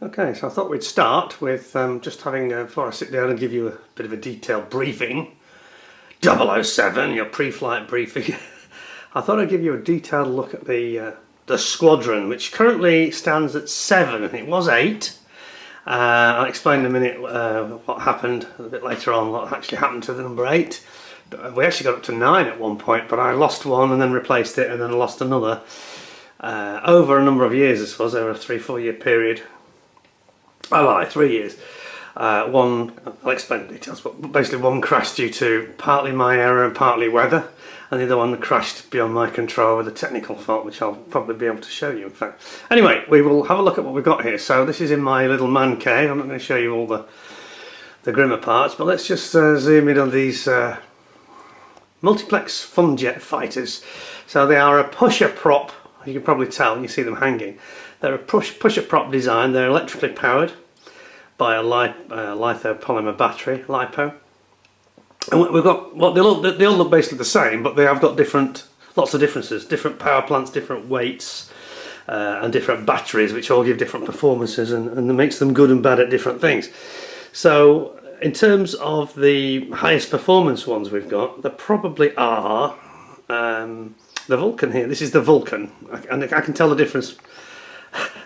Okay, so I thought we'd start with just having, before I sit down and give you a bit of a detailed briefing, 007, your pre-flight briefing, I thought I'd give you a detailed look at the squadron, which currently stands at 7, and it was 8. I'll explain in a minute what happened a bit later on, what actually happened to the number 8. We actually got up to 9 at one point, but I lost one and then replaced it and then I lost another. Over a number of years, I suppose, over a 3-4 year period. I lie, 3 years. One, I'll explain the details, but basically one crashed due to partly my error and partly weather, and the other one crashed beyond my control with a technical fault, which I'll probably be able to show you, in fact. Anyway, we will have a look at what we've got here. So this is in my little man cave. I'm not going to show you all the grimmer parts, but let's just zoom in on these multiplex Funjet fighters. So they are a pusher prop. You can probably tell, you see them hanging. They're a pusher prop design. They're electrically powered by a litho-polymer battery, LiPo. And we've got, well, they all look basically the same, but they have got lots of differences, different power plants, different weights, and different batteries, which all give different performances, and it makes them good and bad at different things. So in terms of the highest performance ones we've got, there probably are the Vulcan here. This is the Vulcan, and I can tell the difference.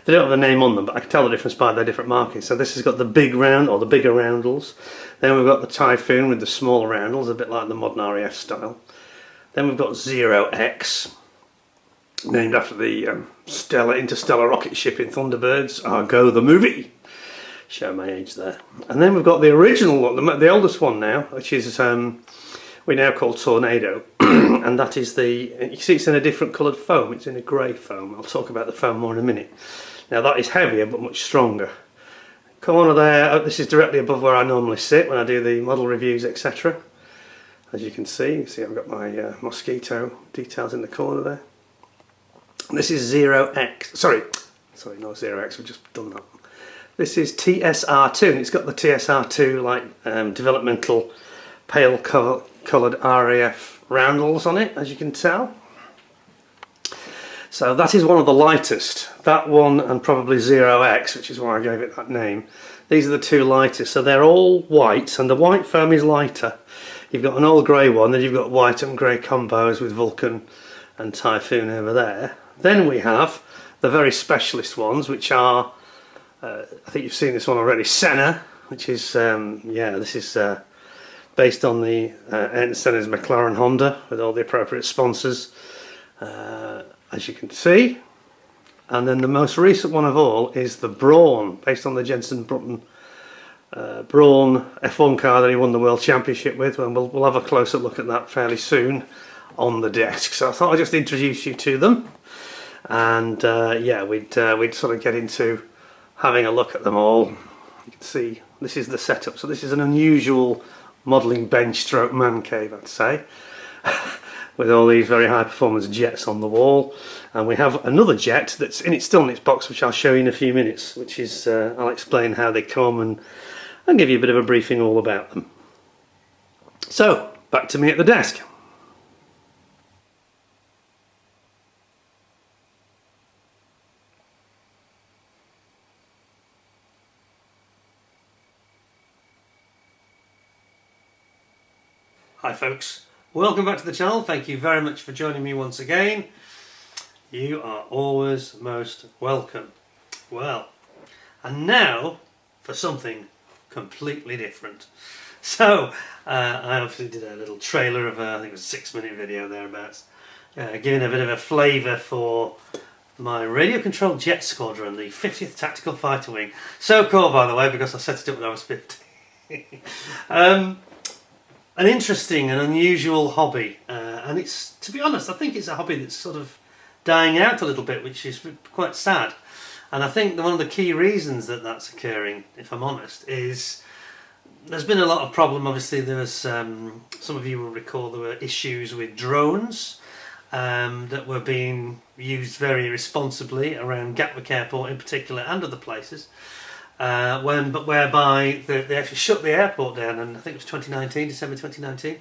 They don't have a name on them, but I can tell the difference by their different markings. So this has got the big round, or the bigger roundels. Then we've got the Typhoon with the smaller roundels, a bit like the modern RAF style. Then we've got 0X, named after the interstellar rocket ship in Thunderbirds, Argo the movie. Show my age there. And then we've got the original one, the oldest one now, which is we now call Tornado. And that is you see it's in a different coloured foam, it's in a grey foam. I'll talk about the foam more in a minute. Now that is heavier but much stronger. Come on there, this is directly above where I normally sit when I do the model reviews, etc. As you can see I've got my mosquito details in the corner there. This is 0X, sorry not 0X, we've just done that. This is TSR2, and it's got the TSR2 like developmental pale coloured RAF roundels on it, as you can tell. So that is one of the lightest. That one and probably 0X, which is why I gave it that name. These are the two lightest. So they're all white, and the white foam is lighter. You've got an all grey one, then you've got white and grey combos with Vulcan and Typhoon over there. Then we have the very specialist ones, which are, I think you've seen this one already, Senna, which is, this is based on the Senna's McLaren Honda with all the appropriate sponsors, as you can see. And then the most recent one of all is the Brawn, based on the Jensen Button Brawn F1 car that he won the World Championship with, and we'll have a closer look at that fairly soon on the desk. So I thought I'd just introduce you to them, and we'd sort of get into having a look at them all. You can see this is the setup. So this is an unusual modelling bench stroke man cave, I'd say, with all these very high performance jets on the wall. And we have another jet that's still in its box, which I'll show you in a few minutes, which is I'll explain how they come and give you a bit of a briefing all about them. So back to me at the desk. Hi folks, welcome back to the channel. Thank you very much for joining me once again. You are always most welcome. Well, and now for something completely different. So, I obviously did a little trailer of I think it was a 6-minute video thereabouts, giving a bit of a flavour for my radio controlled jet squadron, the 50th Tactical Fighter Wing. So cool, by the way, because I set it up when I was 50. An interesting and unusual hobby, and it's, to be honest, I think it's a hobby that's sort of dying out a little bit, which is quite sad. And I think one of the key reasons that that's occurring, if I'm honest, is there's been a lot of problem. Obviously there was, some of you will recall there were issues with drones that were being used very irresponsibly around Gatwick Airport in particular and other places. Whereby they actually shut the airport down, and I think it was 2019, December 2019.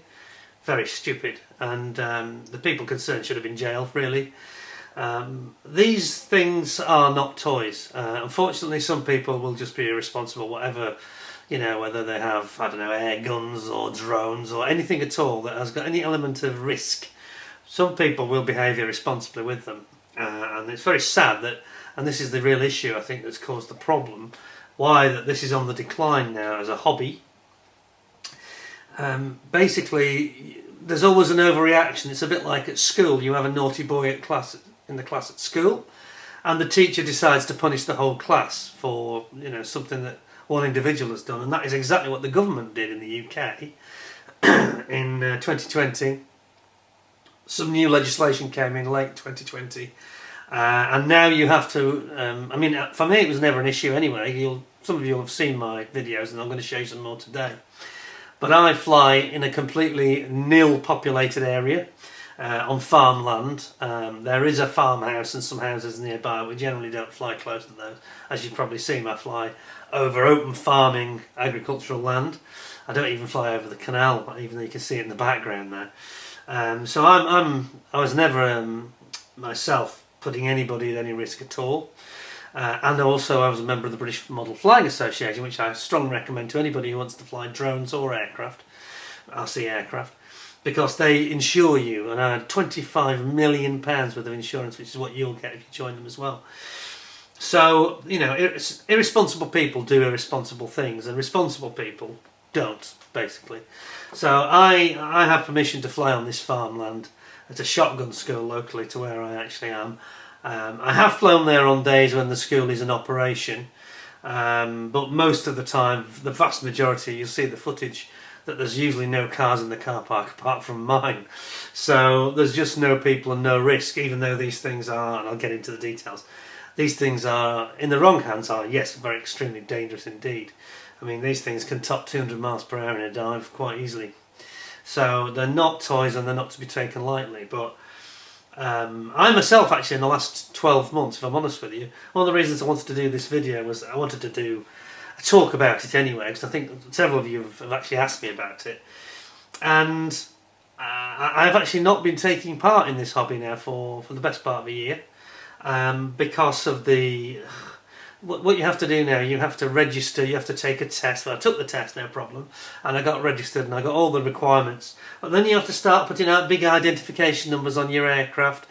Very stupid, and the people concerned should have been jailed, really. These things are not toys. Unfortunately, some people will just be irresponsible, whatever, you know, whether they have, I don't know, air guns or drones or anything at all that has got any element of risk. Some people will behave irresponsibly with them, and it's very sad that, and this is the real issue I think that's caused the problem, why that this is on the decline now as a hobby. Basically, there's always an overreaction. It's a bit like at school. You have a naughty boy in the class at school, and the teacher decides to punish the whole class for, you know, something that one individual has done, and that is exactly what the government did in the UK in 2020. Some new legislation came in late 2020, and now you have to. I mean, for me, it was never an issue anyway. Some of you will have seen my videos, and I'm going to show you some more today. But I fly in a completely nil populated area on farmland. There is a farmhouse and some houses nearby. We generally don't fly close to those. As you've probably seen, I fly over open farming agricultural land. I don't even fly over the canal, even though you can see it in the background there. So I was never myself putting anybody at any risk at all. And also I was a member of the British Model Flying Association, which I strongly recommend to anybody who wants to fly drones or aircraft, RC aircraft, because they insure you, and I had £25 million worth of insurance, which is what you'll get if you join them as well. So, you know, irresponsible people do irresponsible things, and responsible people don't, basically. So I have permission to fly on this farmland at a shotgun school locally to where I actually am. I have flown there on days when the school is in operation, but most of the time, the vast majority, you'll see the footage, that there's usually no cars in the car park apart from mine. So there's just no people and no risk, even though these things are, and I'll get into the details, these things are, in the wrong hands, are, yes, very extremely dangerous indeed. I mean, these things can top 200 miles per hour in a dive quite easily. So they're not toys and they're not to be taken lightly, but I myself, actually, in the last 12 months, if I'm honest with you, one of the reasons I wanted to do this video was I wanted to do a talk about it anyway, because I think several of you have actually asked me about it. And I've actually not been taking part in this hobby now for the best part of a year, because of the... What you have to do now, you have to register, you have to take a test. Well, I took the test, no problem, and I got registered and I got all the requirements. But then you have to start putting out big identification numbers on your aircraft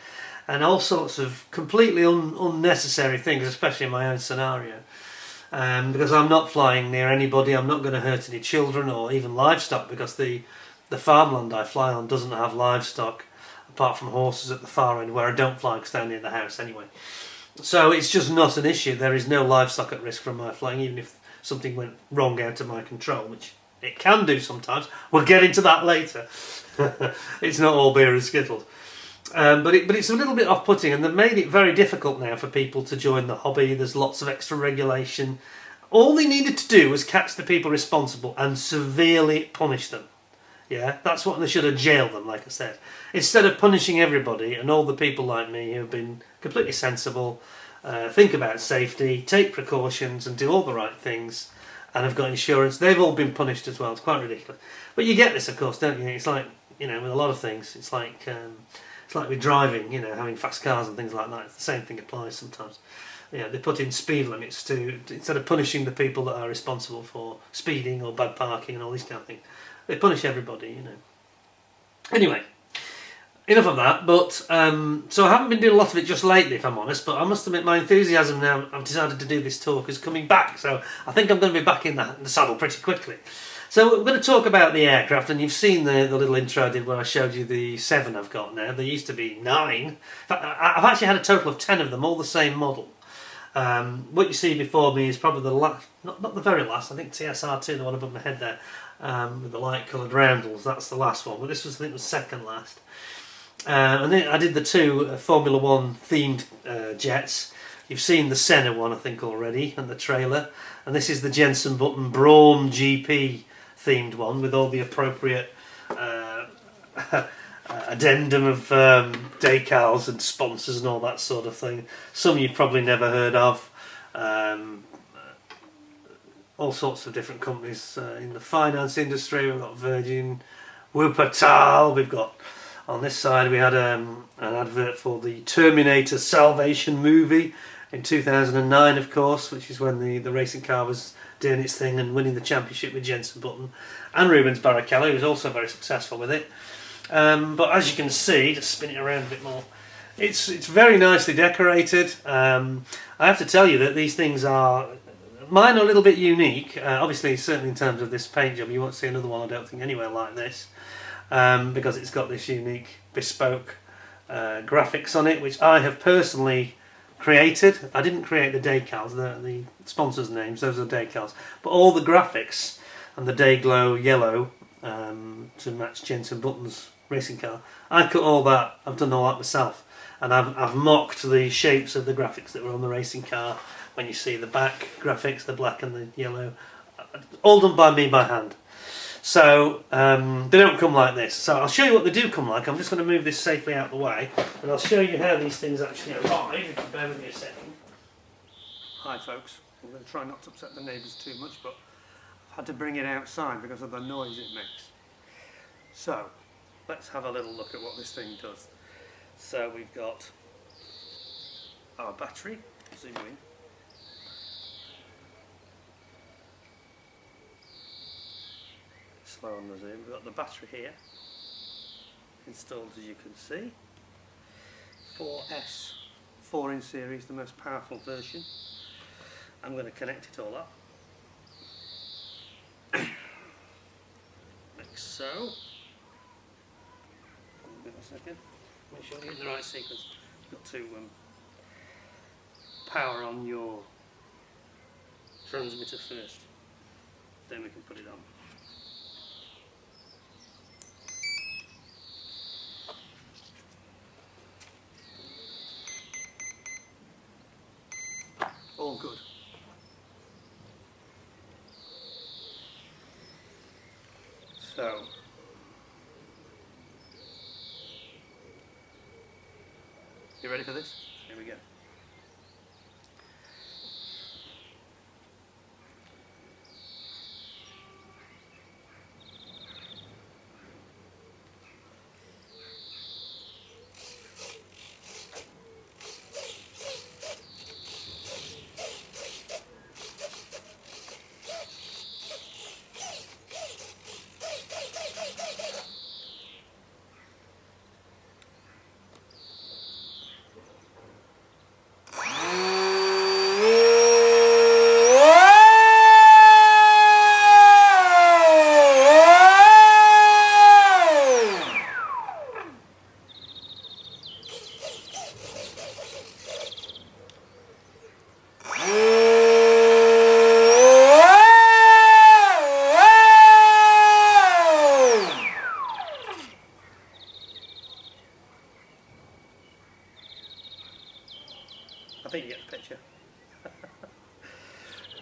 and all sorts of completely unnecessary things, especially in my own scenario. Because I'm not flying near anybody, I'm not going to hurt any children or even livestock, because the farmland I fly on doesn't have livestock, apart from horses at the far end, where I don't fly because they're near the house anyway. So it's just not an issue. There is no livestock at risk from my flying, even if something went wrong out of my control, which it can do sometimes. We'll get into that later. It's not all beer and skittles. But it's a little bit off-putting, and they've made it very difficult now for people to join the hobby. There's lots of extra regulation. All they needed to do was catch the people responsible and severely punish them. Yeah, that's what they should have jailed them, like I said. Instead of punishing everybody and all the people like me who have been completely sensible, think about safety, take precautions and do all the right things and have got insurance, they've all been punished as well. It's quite ridiculous. But you get this, of course, don't you? It's like, you know, with a lot of things, it's like with driving, you know, having fast cars and things like that. It's the same thing applies sometimes. You know, they put in speed limits to, instead of punishing the people that are responsible for speeding or bad parking and all these kind of things, they punish everybody, you know. Anyway, enough of that, but so I haven't been doing a lot of it just lately, if I'm honest, but I must admit my enthusiasm now, I've decided to do this talk, is coming back, so I think I'm going to be back in the saddle pretty quickly. So we're going to talk about the aircraft, and you've seen the little intro I did where I showed you the 7 I've got now. There used to be 9. In fact, I've actually had a total of 10 of them, all the same model. What you see before me is probably the last, not the very last, I think TSR2, the one above my head there, with the light coloured roundels, that's the last one, but this was, I think, was second last. And then I did the 2 Formula 1 themed jets. You've seen the Senna one, I think, already, and the trailer, and this is the Jensen Button Braun GP themed one with all the appropriate addendum of decals and sponsors and all that sort of thing. Some you've probably never heard of. All sorts of different companies in the finance industry. We've got Virgin, Wuppertal, we've got On this side we had an advert for the Terminator Salvation movie in 2009, of course, which is when the racing car was doing its thing and winning the championship with Jensen Button and Rubens Barrichello, who was also very successful with it. But as you can see, just spin it around a bit more, it's very nicely decorated. I have to tell you that these things mine are a little bit unique. Obviously, certainly in terms of this paint job, you won't see another one, I don't think, anywhere like this, because it's got this unique bespoke graphics on it, which I have personally created. I didn't create the decals, the sponsors' names, those are the decals, but all the graphics and the day glow yellow to match Jensen Button's racing car, I cut all that. I've done all that myself, and I've mocked the shapes of the graphics that were on the racing car. When you see the back graphics, the black and the yellow, all done by me by hand. So they don't come like this. So I'll show you what they do come like. I'm just going to move this safely out of the way, and I'll show you how these things actually arrive, if you bear with me a second. Hi folks, I'm going to try not to upset the neighbours too much, but I've had to bring it outside because of the noise it makes. So let's have a little look at what this thing does. So we've got our battery, zoom in. Slow on the zoom. We've got the battery here installed, as you can see. 4S, 4 in series, the most powerful version. I'm going to connect it all up. Like so. Give me a second. Make sure you're in the right sequence. You've got to power on your transmitter first. Then we can put it on. All good. So you ready for this? Here we go. I think you get the picture.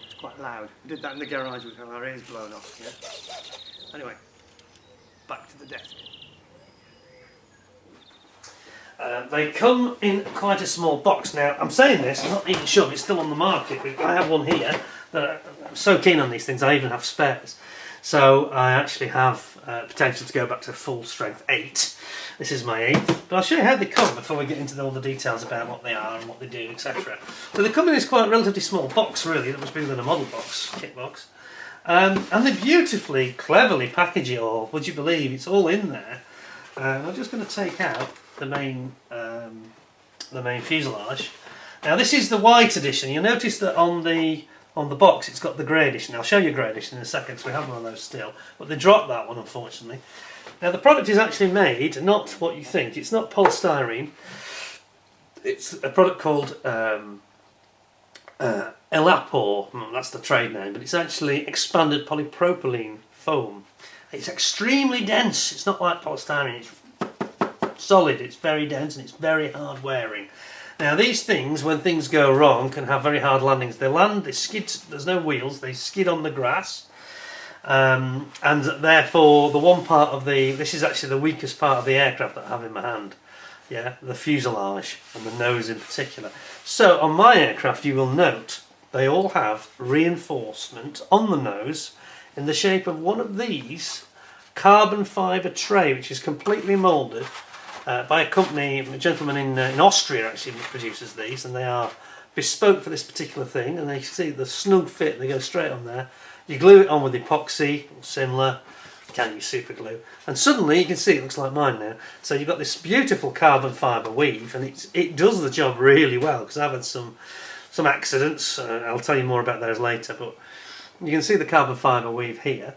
It's quite loud. We did that in the garage with our ears blown off. Yeah. Anyway, back to the desk. They come in quite a small box. Now, I'm saying this, I'm not even sure it's still on the market. I have one here that I'm so keen on these things, I even have spares. So I actually have potential to go back to full strength 8. This is my 8th, but I'll show you how they come before we get into all the details about what they are and what they do, etc. So they come in this quite relatively small box, really, that was bigger than a model box, kit box. And they beautifully, cleverly package it all. Would you believe it's all in there? I'm just going to take out the main fuselage. Now this is the white edition. You'll notice that on the box it's got the grey edition. I'll show you grey edition in a second, so we have one of those still. But they dropped that one, unfortunately. Now the product is actually made, not what you think. It's not polystyrene. It's a product called Elapor. That's the trade name, but it's actually expanded polypropylene foam. It's extremely dense. It's not like polystyrene. It's solid. It's very dense and it's very hard wearing. Now these things, when things go wrong, can have very hard landings. They land, they skid, there's no wheels, they skid on the grass. And therefore the one part of this is actually the weakest part of the aircraft that I have in my hand. Yeah, the fuselage and the nose in particular. So on my aircraft you will note they all have reinforcement on the nose in the shape of one of these carbon fibre tray, which is completely moulded by a company, a gentleman in Austria actually produces these, and they are bespoke for this particular thing, and they see the snug fit, they go straight on there. You glue it on with epoxy, or similar, you can use super glue, and suddenly you can see it looks like mine now. So you've got this beautiful carbon fibre weave, and it does the job really well, because I've had some accidents, I'll tell you more about those later, but you can see the carbon fibre weave here.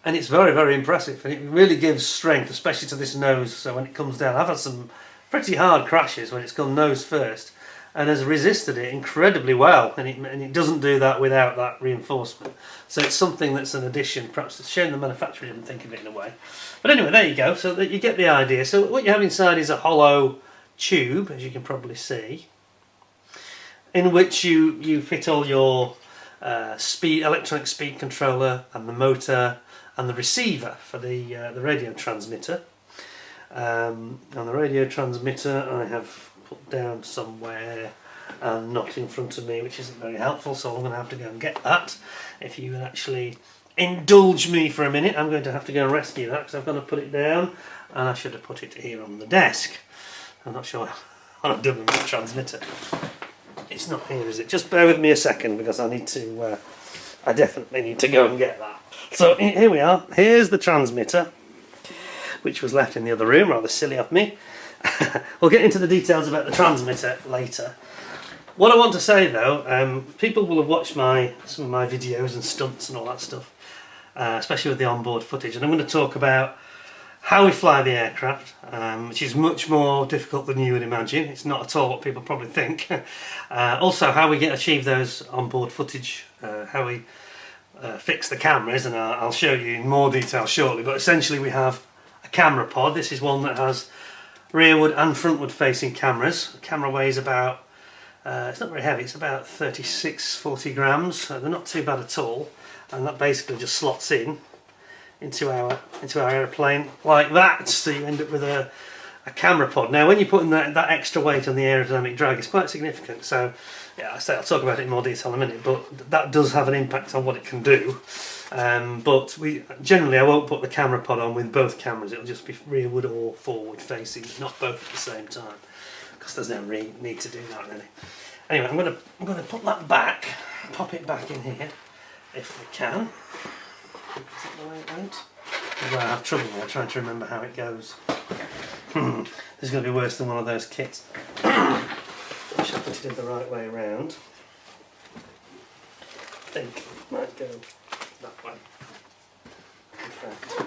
And it's very, very impressive, and it really gives strength, especially to this nose. So when it comes down, I've had some pretty hard crashes when it's gone nose first, and has resisted it incredibly well. And it doesn't do that without that reinforcement. So it's something that's an addition. Perhaps it's shame the manufacturer didn't think of it in a way. But anyway, there you go. So that you get the idea. So what you have inside is a hollow tube, as you can probably see, in which you fit all your electronic speed controller and the motor and the receiver for the radio transmitter. And the radio transmitter I have put down somewhere and not in front of me, which isn't very helpful, so I'm going to have to go and get that. If you would actually indulge me for a minute, I'm going to have to go and rescue that, because I'm going to put it down, and I should have put it here on the desk. I'm not sure what I've done with the transmitter. It's not here, is it? Just bear with me a second, because I definitely need to go and get that. So here we are. Here's the transmitter, which was left in the other room, rather silly of me. We'll get into the details about the transmitter later. What I want to say though, people will have watched some of my videos and stunts and all that stuff, especially with the onboard footage, and I'm going to talk about how we fly the aircraft, which is much more difficult than you would imagine. It's not at all what people probably think. Also how we achieve those onboard footage, how we fix the cameras, and I'll show you in more detail shortly. But essentially we have a camera pod. This is one that has rearward and frontward facing cameras. The camera weighs about, it's not very heavy, it's about 36-40 grams, so they're not too bad at all, and that basically just slots into our aeroplane like that, so you end up with a camera pod. Now when you put in that extra weight on the aerodynamic drag, it's quite significant, so yeah, I'll talk about it in more detail in a minute, but that does have an impact on what it can do. But generally I won't put the camera pod on with both cameras, it'll just be rearward or forward facing, not both at the same time, because there's no need to do that really. Anyway, I'm going to put that back, pop it back in here, if we can. Is that the way it went? I have trouble now trying to remember how it goes. This is going to be worse than one of those kits. I should put it in the right way around. I think it might go that way. In fact,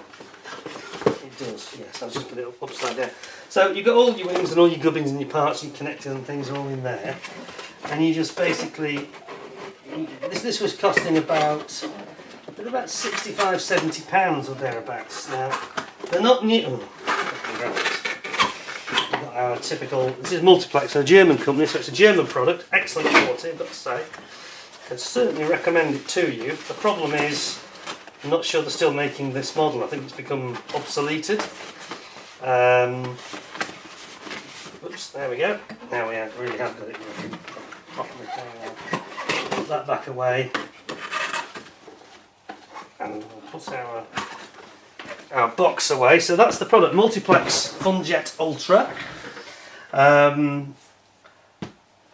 it does, yes. I'll just put it upside down. So you've got all your wings and all your gubbins and your parts and connectors and things are all in there. And you just basically... This was costing about 65-70 pounds or thereabouts. Now, they're not new. Our typical, this is Multiplex, a German company, so it's a German product, excellent quality, I've got to say. I can certainly recommend it to you. The problem is, I'm not sure they're still making this model. I think it's become obsoleted. Oops, there we go. Now we really have got it working properly. Put that back away, and we'll put our box away. So that's the product, Multiplex Funjet Ultra.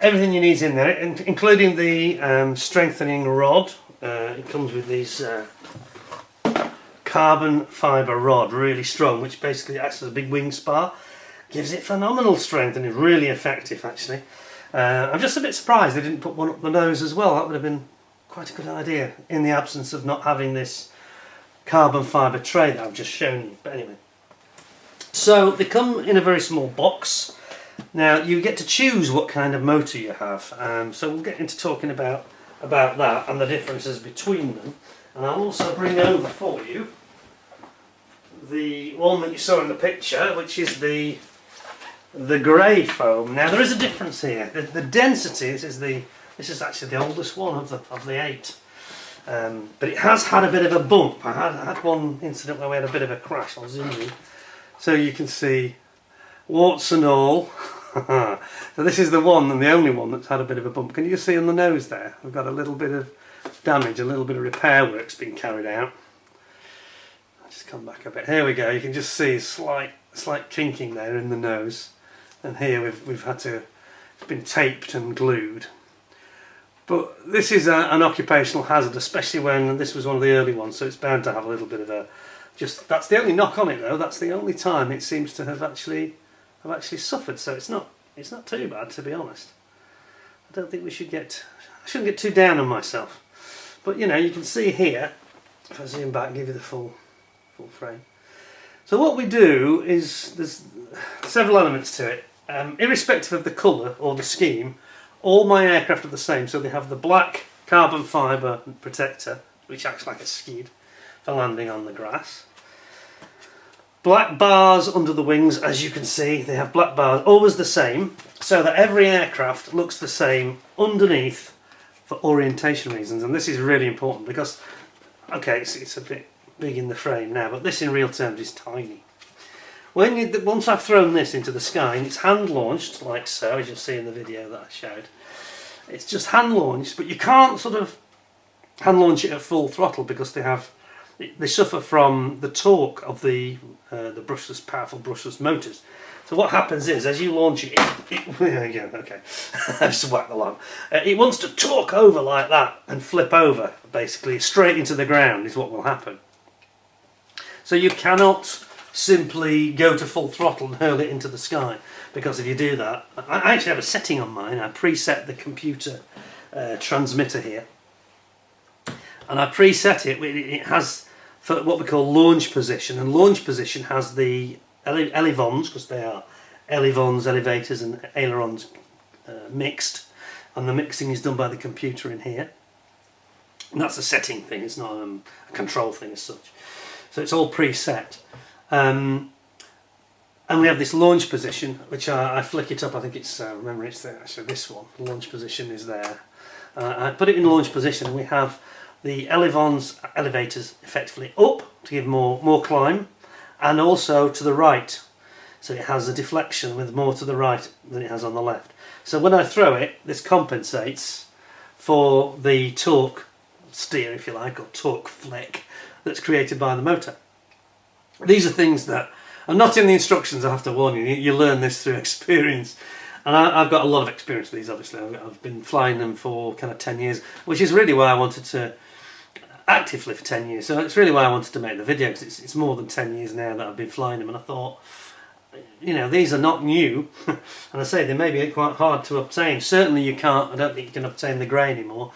Everything you need is in there, including the strengthening rod. It comes with these carbon fibre rod, really strong, which basically acts as a big wing spar. Gives it phenomenal strength and is really effective actually. I'm just a bit surprised they didn't put one up the nose as well. That would have been quite a good idea in the absence of not having this carbon fibre tray that I've just shown you. But anyway, so they come in a very small box. Now you get to choose what kind of motor you have, so we'll get into talking about that and the differences between them. And I'll also bring over for you the one that you saw in the picture, which is the grey foam. Now there is a difference here. The density, this is actually the oldest one of the 8, but it has had a bit of a bump. I had one incident where we had a bit of a crash. I'll zoom in so you can see warts and all. So this is the one and the only one that's had a bit of a bump. Can you see on the nose there? We've got a little bit of damage, a little bit of repair work's been carried out. I'll just come back a bit. Here we go. You can just see slight slight kinking there in the nose, and here we've had to, it's been taped and glued. But this is an occupational hazard, especially when this was one of the early ones, so it's bound to have a little bit of a, just, that's the only knock on it though, that's the only time it seems to have actually suffered, so it's not too bad, to be honest. I don't think I shouldn't get too down on myself. But you know, you can see here, if I zoom back and give you the full frame. So what we do is, there's several elements to it. Irrespective of the colour or the scheme, all my aircraft are the same. So they have the black carbon fibre protector, which acts like a skid for landing on the grass. Black bars under the wings, as you can see, they have black bars, always the same, so that every aircraft looks the same underneath for orientation reasons. And this is really important because, okay, it's a bit big in the frame now, but this in real terms is tiny. Once I've thrown this into the sky, and it's hand launched like so, as you'll see in the video that I showed, it's just hand launched, but you can't sort of hand launch it at full throttle because they suffer from the torque of the brushless, powerful brushless motors. So what happens is, as you launch it, there you go, okay, I just whacked the lamp. It wants to torque over like that and flip over, basically, straight into the ground is what will happen. So you cannot simply go to full throttle and hurl it into the sky, because if you do that, I actually have a setting on mine. I preset the computer transmitter here, and I preset it. It has for what we call launch position, and launch position has the elevons, because they are elevons, elevators and ailerons mixed, and the mixing is done by the computer in here. And that's a setting thing, it's not a control thing as such. So it's all preset. And we have this launch position, which I flick it up. I think it's, remember it's there, so this one, the launch position is there. I put it in launch position, and we have the elevons, elevators, effectively up to give more climb, and also to the right. So it has a deflection with more to the right than it has on the left. So when I throw it, this compensates for the torque steer, if you like, or torque flick that's created by the motor. These are things that are not in the instructions, I have to warn you. You learn this through experience. And I've got a lot of experience with these, obviously. I've been flying them for kind of 10 years, which is really why I wanted to, actively for 10 years. So it's really why I wanted to make the video, because it's more than 10 years now that I've been flying them. And I thought, you know, these are not new. And I say they may be quite hard to obtain. Certainly you can't, I don't think you can obtain the grey anymore.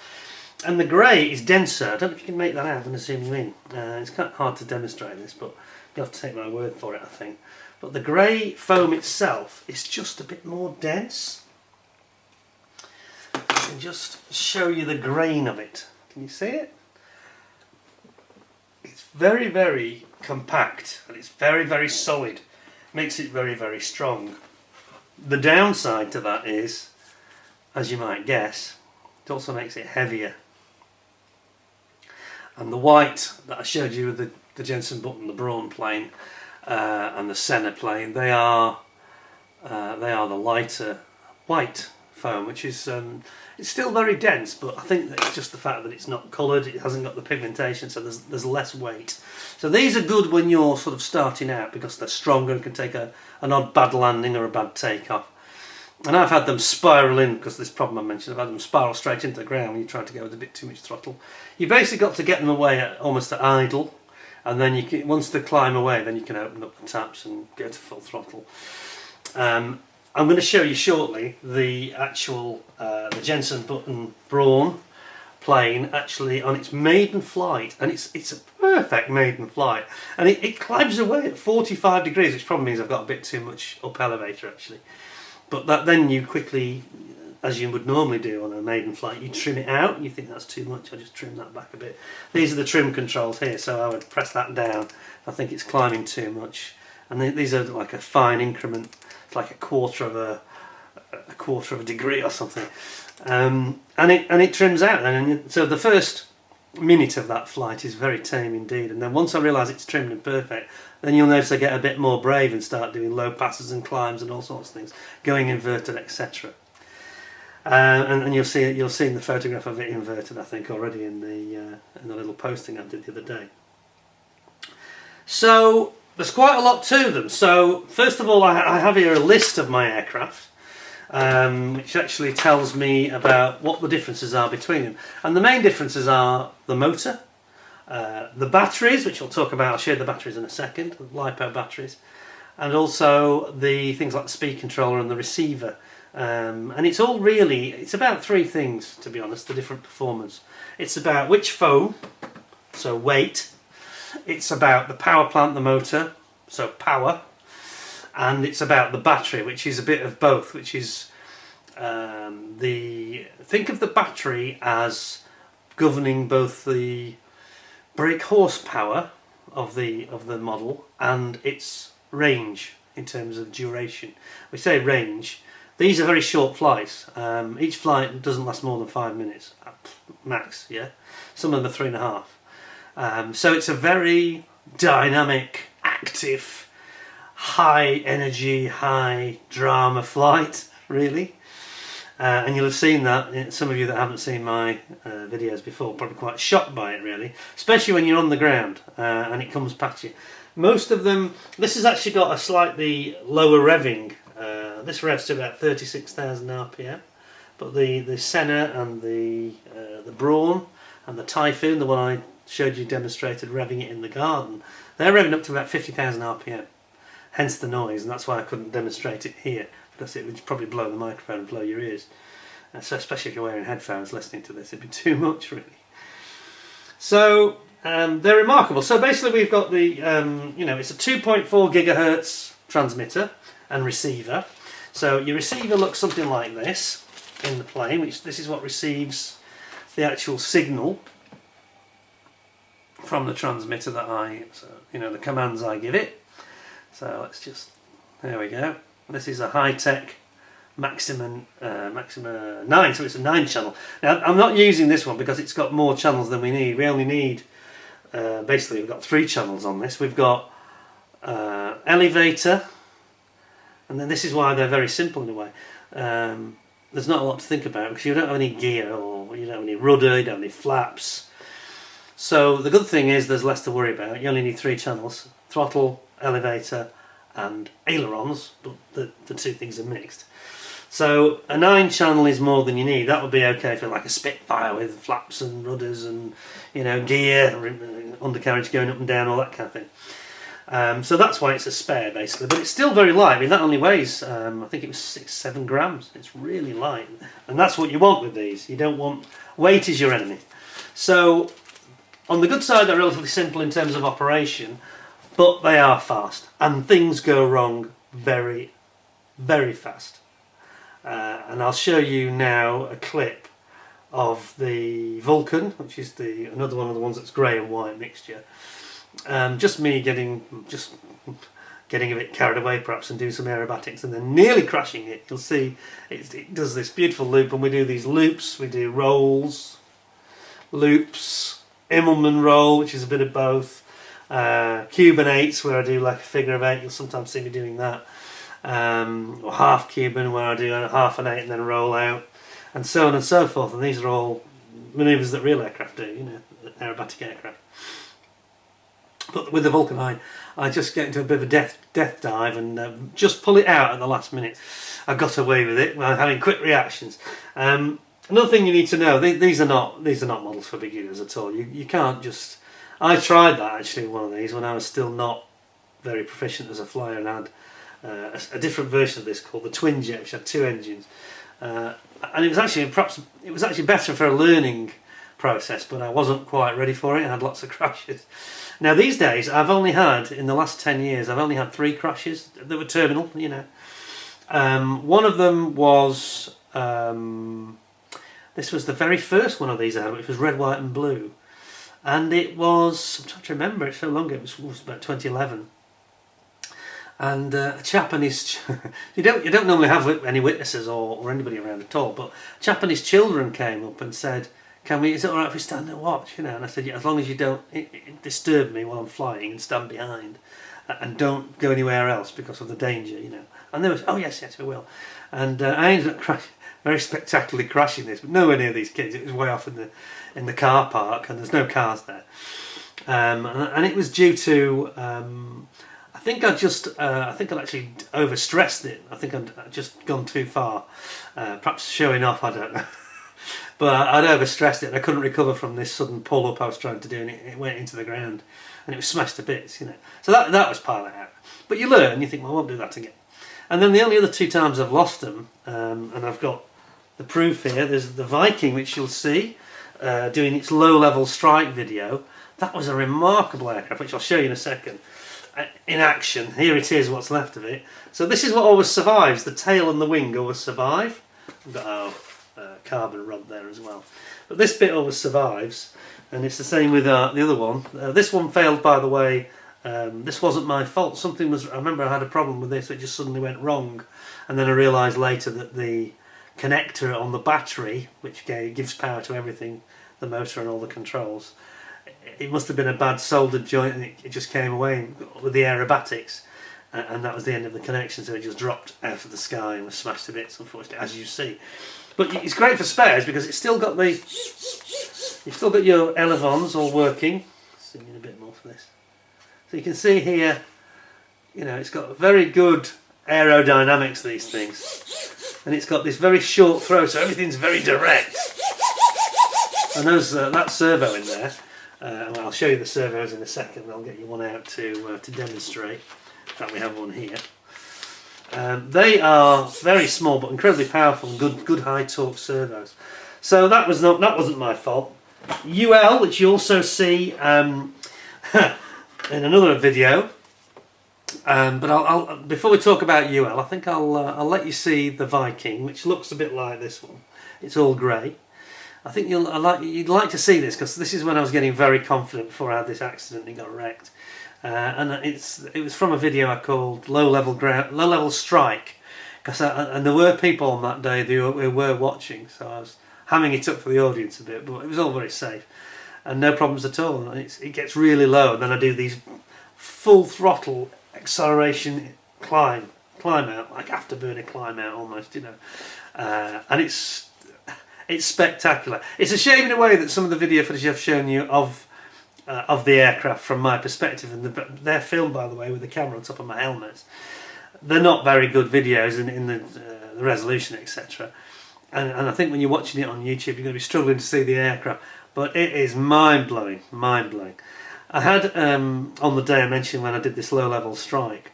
And the grey is denser. I don't know if you can make that out. I'm going to zoom you in. It's kind of hard to demonstrate this, but you have to take my word for it, I think. But the grey foam itself is just a bit more dense. I can just show you the grain of it. Can you see it? It's very, very compact, and it's very, very solid. Makes it very, very strong. The downside to that is, as you might guess, it also makes it heavier. And the white that I showed you with the Jensen Button, the Braun plane, and the Senna plane, they are the lighter white foam, which is it's still very dense, but I think that it's just the fact that it's not coloured, it hasn't got the pigmentation, so there's less weight. So these are good when you're sort of starting out, because they're stronger and can take an odd bad landing or a bad takeoff. And I've had them spiral in, because this problem I mentioned, I've had them spiral straight into the ground when you try to go with a bit too much throttle. You basically got to get them away almost at idle, and then you can, once they climb away, then you can open up the taps and go to full throttle. I'm going to show you shortly the actual the Jensen Button Braun plane actually on its maiden flight, and it's a perfect maiden flight, and it climbs away at 45 degrees, which probably means I've got a bit too much up elevator actually. But that then you quickly, as you would normally do on a maiden flight, you trim it out. You think that's too much, I just trim that back a bit. These are the trim controls here, so I would press that down. I think it's climbing too much. And these are like a fine increment. It's like a quarter of a degree or something. And it trims out. And so the first minute of that flight is very tame indeed. And then once I realise it's trimmed and perfect, then you'll notice I get a bit more brave and start doing low passes and climbs and all sorts of things, going inverted, etc. And you'll see in the photograph of it inverted, I think, already in the little posting I did the other day. So there's quite a lot to them. So first of all, I have here a list of my aircraft, which actually tells me about what the differences are between them. And the main differences are the motor, the batteries, which I'll talk about. I'll show you the batteries in a second, the LiPo batteries, and also the things like the speed controller and the receiver. And it's all really, it's about three things, to be honest, the different performance. It's about which foam, so weight. It's about the power plant, the motor, so power. And it's about the battery, which is a bit of both, which is think of the battery as governing both the brake horsepower of the model and its range in terms of duration. We say range. These are very short flights. Each flight doesn't last more than 5 minutes max. Yeah, some of them are 3.5. So it's a very dynamic, active, high energy, high drama flight, really. And you'll have seen that, some of you that haven't seen my videos before, probably quite shocked by it, really, especially when you're on the ground and it comes past you. Most of them, this has actually got a slightly lower revving. This revs to about 36,000 RPM, but the Senna and the Brawn and the Typhoon, the one I showed you demonstrated revving it in the garden, they're revving up to about 50,000 RPM. Hence the noise, and that's why I couldn't demonstrate it here, because it would probably blow the microphone and blow your ears. So especially if you're wearing headphones listening to this, it'd be too much, really. So they're remarkable. So basically we've got the, it's a 2.4 gigahertz transmitter and receiver. So your receiver looks something like this in the plane, which this is what receives the actual signal from the transmitter that the commands I give it. So let's just, there we go. This is a high-tech Maxima 9, so it's a 9-channel. Now I'm not using this one because it's got more channels than we need. We only need, basically we've got 3 channels on this. We've got elevator, and then this is why they're very simple in a way. There's not a lot to think about because you don't have any gear, or you don't have any rudder, you don't have any flaps. So the good thing is there's less to worry about. You only need 3 channels: throttle, elevator and ailerons, but the two things are mixed. So a 9-channel is more than you need. That would be okay for like a Spitfire with flaps and rudders and gear, undercarriage going up and down, all that kind of thing. So that's why it's a spare basically, but it's still very light. I mean, that only weighs I think it was 6-7 grams. It's really light, and that's what you want with these. You don't want, weight is your enemy. So on the good side, they're relatively simple in terms of operation, but they are fast, and things go wrong very, very fast. And I'll show you now a clip of the Vulcan, which is another one of the ones that's grey and white mixture. Just me getting a bit carried away perhaps and doing some aerobatics and then nearly crashing it. You'll see it does this beautiful loop, and we do these loops, we do rolls, loops, Immelman roll, which is a bit of both. Cuban 8s, where I do like a figure of 8, you'll sometimes see me doing that, or half Cuban, where I do half an 8 and then roll out, and so on and so forth. And these are all manoeuvres that real aircraft do, aerobatic aircraft. But with the Vulcan, I just get into a bit of a death dive and just pull it out at the last minute. I got away with it while having quick reactions. Another thing you need to know: these are not models for beginners at all. You can't just. I tried that actually, one of these, when I was still not very proficient as a flyer, and had a different version of this called the Twin Jet, which had 2 engines, and it was actually better for a learning process, but I wasn't quite ready for it. I had lots of crashes. Now these days, in the last 10 years, I've only had 3 crashes that were terminal. One of them was this was the very first one of these I had, which was red, white, and blue. And it was, I'm trying to remember, it's so long ago, it was about 2011. And a chap and his, you don't normally have any witnesses or anybody around at all, but a chap and his children came up and said, is it alright if we stand and watch? And I said, yeah, as long as you don't disturb me while I'm flying and stand behind, and don't go anywhere else because of the danger, And they was, oh yes, we will. And I ended up very spectacularly crashing this, but nowhere near these kids. It was way off in the car park, and there's no cars there. And it was due to think I'd actually overstressed it. I think I'd just gone too far. Perhaps showing off, I don't know. But I'd overstressed it and I couldn't recover from this sudden pull up I was trying to do, and it went into the ground and it was smashed to bits, you know. So that was pilot error. But you learn, you think, well, I won't do that again. And then the only other 2 times I've lost them, and I've got the proof here, there's the Viking, which you'll see doing its low-level strike video. That was a remarkable aircraft, which I'll show you in a second. In action, here it is, what's left of it. So this is what always survives, the tail and the wing always survive. We've got our carbon rod there as well. But this bit always survives, and it's the same with the other one. This one failed, by the way. This wasn't my fault. I remember I had a problem with this, it just suddenly went wrong. And then I realised later that the connector on the battery, which gives power to everything, the motor and all the controls, it must have been a bad soldered joint, and it just came away with the aerobatics, and that was the end of the connection. So it just dropped out of the sky and was smashed to bits, unfortunately, as you see. But it's great for spares because it's still got you've still got your elevons all working. Zoom in a bit more for this. So you can see here, you know, it's got very good aerodynamics, these things, and it's got this very short throw, so everything's very direct. And there's that servo in there. I'll show you the servos in a second. I'll get you one out to demonstrate. In fact, we have one here. They are very small but incredibly powerful and good high torque servos. So that wasn't my fault. UL, which you also see in another video. But I'll before we talk about UL, I think I'll let you see the Viking, which looks a bit like this one. It's all grey. I think you'd like to see this, because this is when I was getting very confident before I had this accident and got wrecked. And it was from a video I called Low Level Strike, and there were people on that day who were watching, so I was hamming it up for the audience a bit, but it was all very safe and no problems at all. It gets really low, and then I do these full throttle acceleration climb out, like afterburner climb out almost, you know, and it's spectacular. It's a shame in a way that some of the video footage I've shown you of the aircraft from my perspective, and they're filmed, by the way, with the camera on top of my helmet. They're not very good videos in the resolution, etc. And I think when you're watching it on YouTube, you're going to be struggling to see the aircraft, but it is mind-blowing, mind-blowing. I had, on the day I mentioned when I did this low-level strike,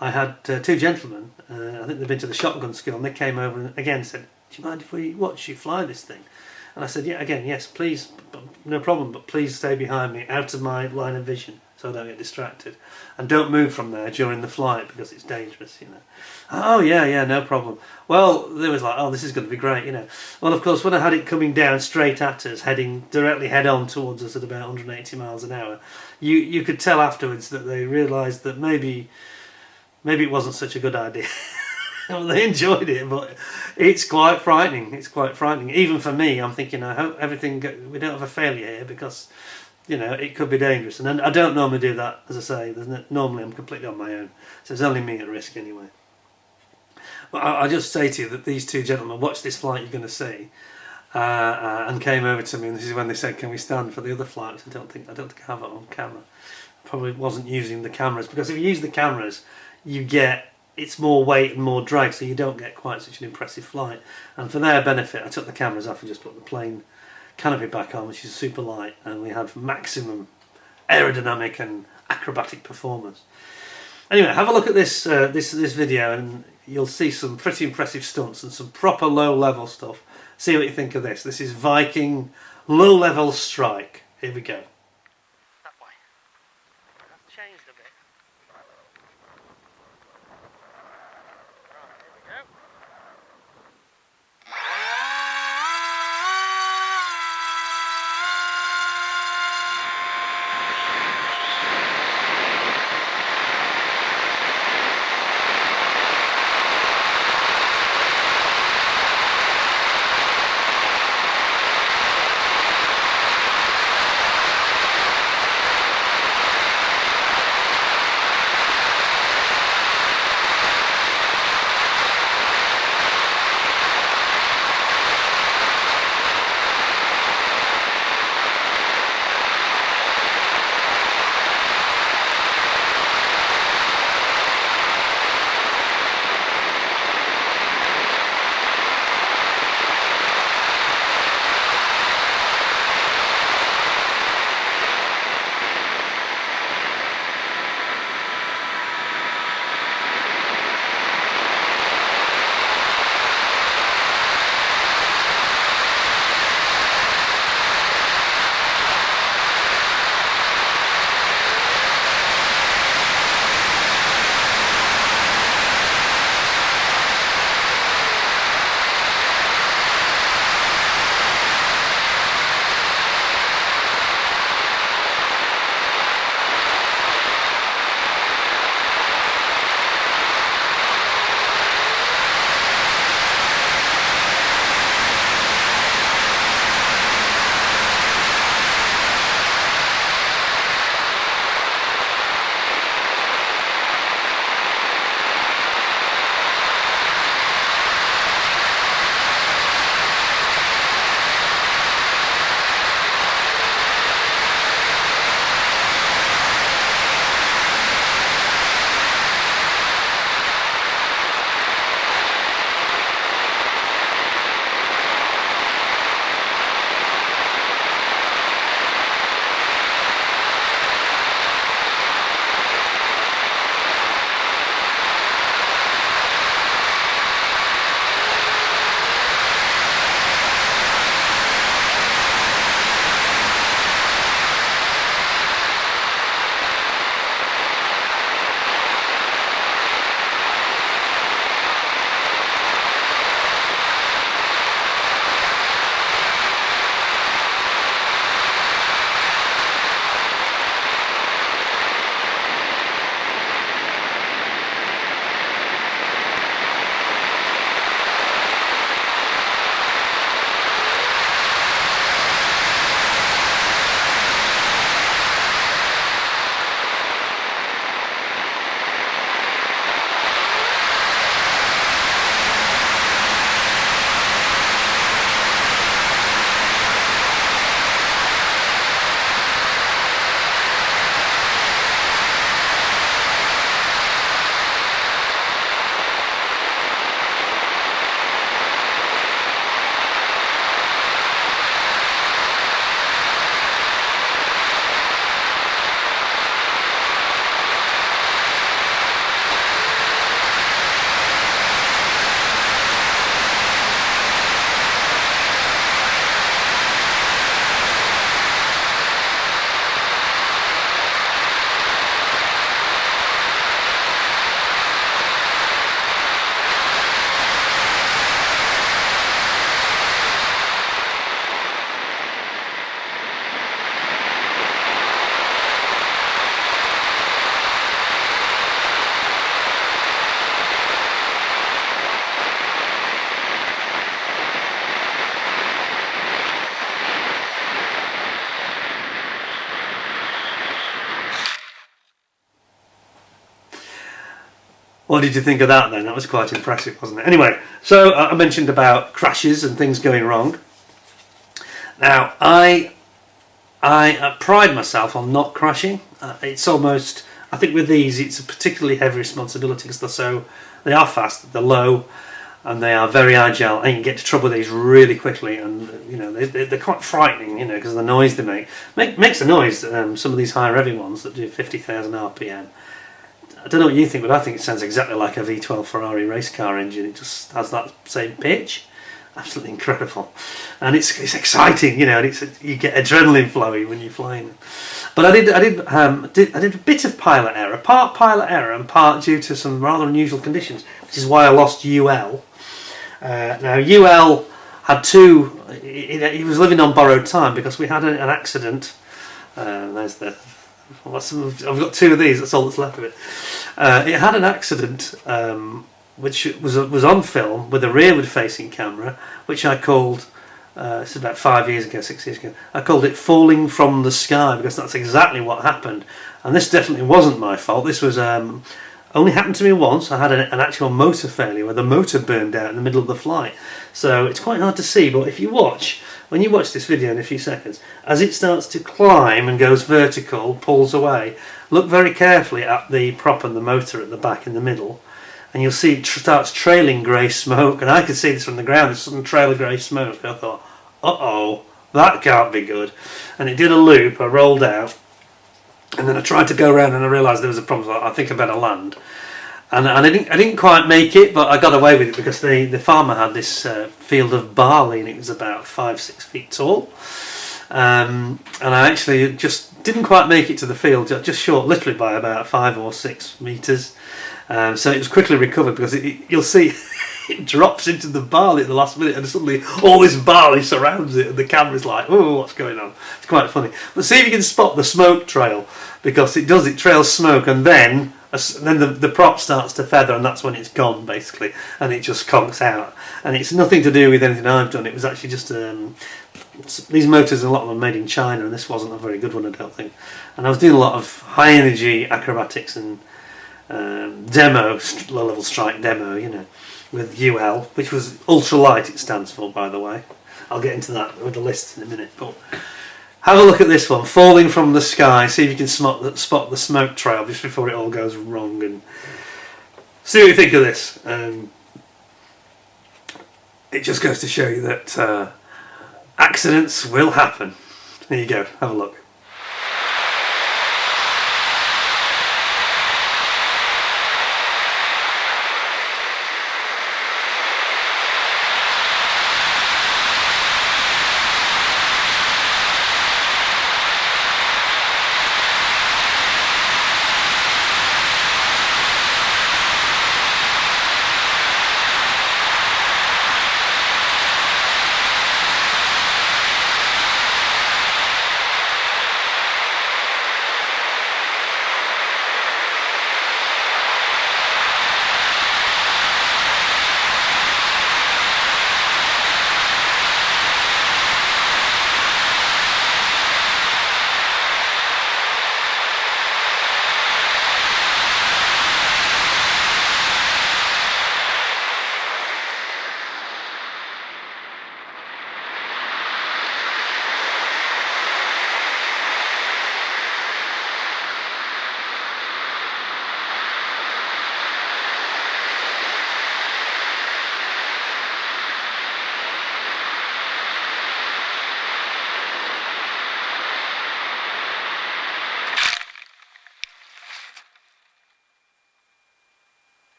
I had 2 gentlemen, I think they'd been to the shotgun school, and they came over and again said, "Do you mind if we watch you fly this thing?" And I said, "Yeah, again, yes, please, no problem, but please stay behind me, out of my line of vision, so I don't get distracted. And don't move from there during the flight, because it's dangerous, you know." "Oh, yeah, no problem." Well, they was like, "Oh, this is going to be great, you know." Well, of course, when I had it coming down straight at us, heading directly head-on towards us at about 180 miles an hour, you could tell afterwards that they realised that maybe it wasn't such a good idea. Well, they enjoyed it, but it's quite frightening. It's quite frightening. Even for me, I'm thinking, I hope we don't have a failure here, because, you know, it could be dangerous. And I don't normally do that, as I say. Normally I'm completely on my own, so it's only me at risk anyway. But I'll just say to you that these 2 gentlemen watched this flight you're going to see, and came over to me, and this is when they said, "Can we stand for the other flight?" I don't think I have it on camera. Probably wasn't using the cameras, because if you use the cameras, it's more weight and more drag, so you don't get quite such an impressive flight. And for their benefit, I took the cameras off and just put the plane canopy back on, which is super light, and we had maximum aerodynamic and acrobatic performance. Anyway, have a look at this video, and you'll see some pretty impressive stunts and some proper low-level stuff. See what you think of this. This is Viking low-level strike. Here we go. That way. That's changed a bit. What did you think of that then? That was quite impressive, wasn't it? Anyway, so I mentioned about crashes and things going wrong. Now, I pride myself on not crashing. It's almost, I think with these, it's a particularly heavy responsibility because they are fast, they're low, and they are very agile, and you can get into trouble with these really quickly. And you know, they're quite frightening, you know, because of the noise they makes a noise. Some of these high revving ones that do 50,000 RPM. I don't know what you think, but I think it sounds exactly like a V12 Ferrari race car engine. It just has that same pitch. Absolutely incredible, and it's exciting, you know, and you get adrenaline flowing when you're flying. But I did a bit of pilot error, part pilot error and part due to some rather unusual conditions, which is why I lost UL. Now UL had two. He was living on borrowed time because we had an accident. There's the. I've got two of these. That's all that's left of it. It had an accident. Which was on film with a rearward-facing camera, which I called. It's about 6 years ago. I called it "falling from the sky" because that's exactly what happened. And this definitely wasn't my fault. This was only happened to me once. I had an actual motor failure where the motor burned out in the middle of the flight. So it's quite hard to see. But when you watch this video in a few seconds, as it starts to climb and goes vertical, pulls away, look very carefully at the prop and the motor at the back in the middle. And you'll see it starts trailing grey smoke, and I could see this from the ground, this sudden trail of grey smoke. I thought, uh-oh, that can't be good. And it did a loop, I rolled out, and then I tried to go around and I realised there was a problem, so I think I better land. And I didn't quite make it, but I got away with it because the farmer had this field of barley, and it was about 5-6 feet tall. And I actually just didn't quite make it to the field, just short, literally by about 5 or 6 metres. So it was quickly recovered because you'll see it drops into the barley at the last minute, and suddenly all this barley surrounds it, and the camera's like, oh, what's going on? It's quite funny. But see if you can spot the smoke trail, because it trails smoke, and then the prop starts to feather, and that's when it's gone basically, and it just conks out. And it's nothing to do with anything I've done. It was actually just these motors, a lot of them made in China, and this wasn't a very good one, I don't think. And I was doing a lot of high energy acrobatics and demo, low level strike demo, you know, with UL, which was ultra light, it stands for, by the way. I'll get into that with the list in a minute, but have a look at this one, falling from the sky. See if you can spot the smoke trail just before it all goes wrong, and see what you think of this. It just goes to show you that accidents will happen. There you go, have a look.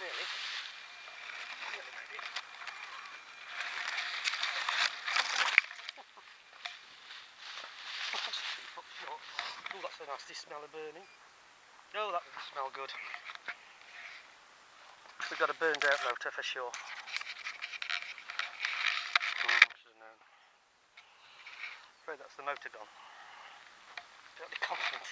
Nearly. Oh, that's a nasty smell of burning. Oh, that doesn't smell good. We've got a burned out motor for sure. Should have known. Afraid that's the motor gone. Fairly confident.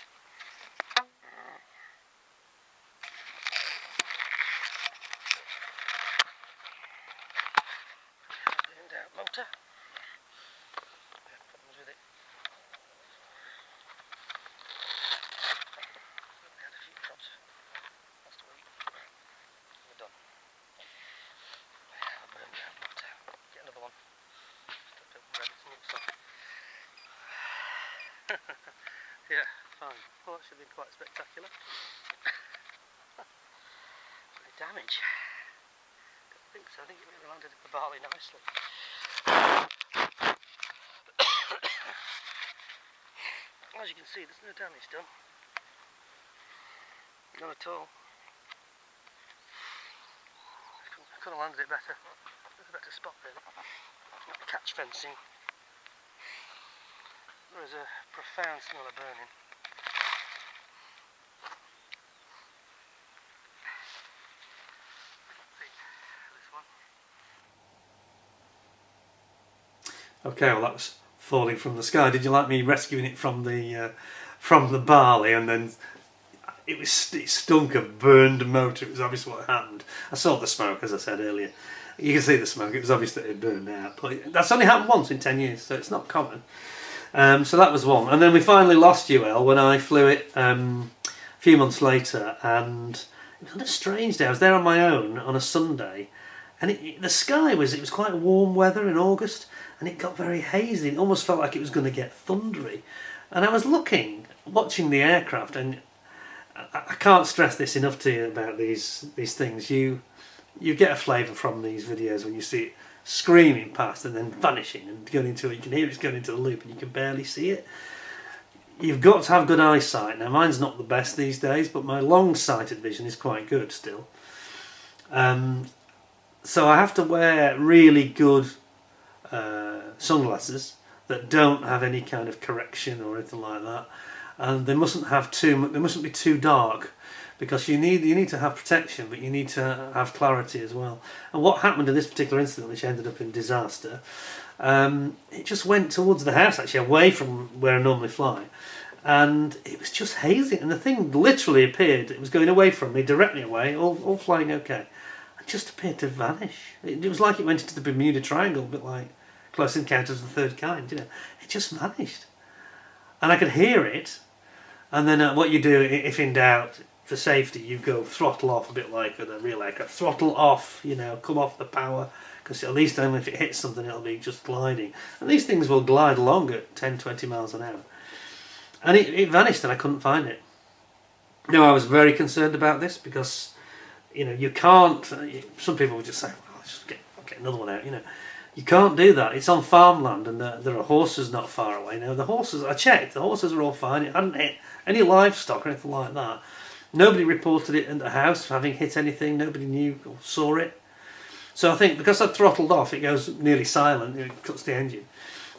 actually been quite spectacular. Any damage? I don't think so. I think it really landed the barley nicely. As you can see, there's no damage done. None at all. I could have landed it better. There's a better spot there. Not the catch fencing. There is a profound smell of burning. Okay, well that was falling from the sky. Did you like me rescuing it from the barley, and then it stunk of burned motor? It was obvious what happened. I saw the smoke, as I said earlier. You can see the smoke. It was obvious that it burned out. But that's only happened once in 10 years, so it's not common. So that was one. And then we finally lost UL when I flew it a few months later, and it was on a strange day. I was there on my own on a Sunday, and the sky was quite warm weather in August, and it got very hazy. It almost felt like it was going to get thundery. And I was watching the aircraft, and I can't stress this enough to you about these things. You get a flavour from these videos when you see it screaming past and then vanishing and going into it. You can hear it's going into the loop and you can barely see it. You've got to have good eyesight. Now mine's not the best these days, but my long-sighted vision is quite good still. So I have to wear really good sunglasses that don't have any kind of correction or anything like that, and they mustn't be too dark, because you need to have protection, but you need to have clarity as well. And what happened in this particular incident, which ended up in disaster, it just went towards the house, actually away from where I normally fly, and it was just hazy, and the thing literally appeared, it was going away from me, directly away, all flying okay, and just appeared to vanish. It was like it went into the Bermuda Triangle, a bit like Close Encounters of the Third Kind, It just vanished. And I could hear it, and then what you do, if in doubt, for safety, you go throttle off, a bit like a real aircraft. Throttle off, come off the power, because at least then if it hits something, it'll be just gliding. And these things will glide along at 10-20 miles an hour. And it vanished, and I couldn't find it. Now, I was very concerned about this, because, you can't, some people would just say, well, let's just get another one out, You can't do that. It's on farmland, and there are horses not far away. Now, the horses, I checked, the horses are all fine. It hadn't hit any livestock or anything like that. Nobody reported it in the house having hit anything. Nobody knew or saw it. So I think because I throttled off, it goes nearly silent. It cuts the engine.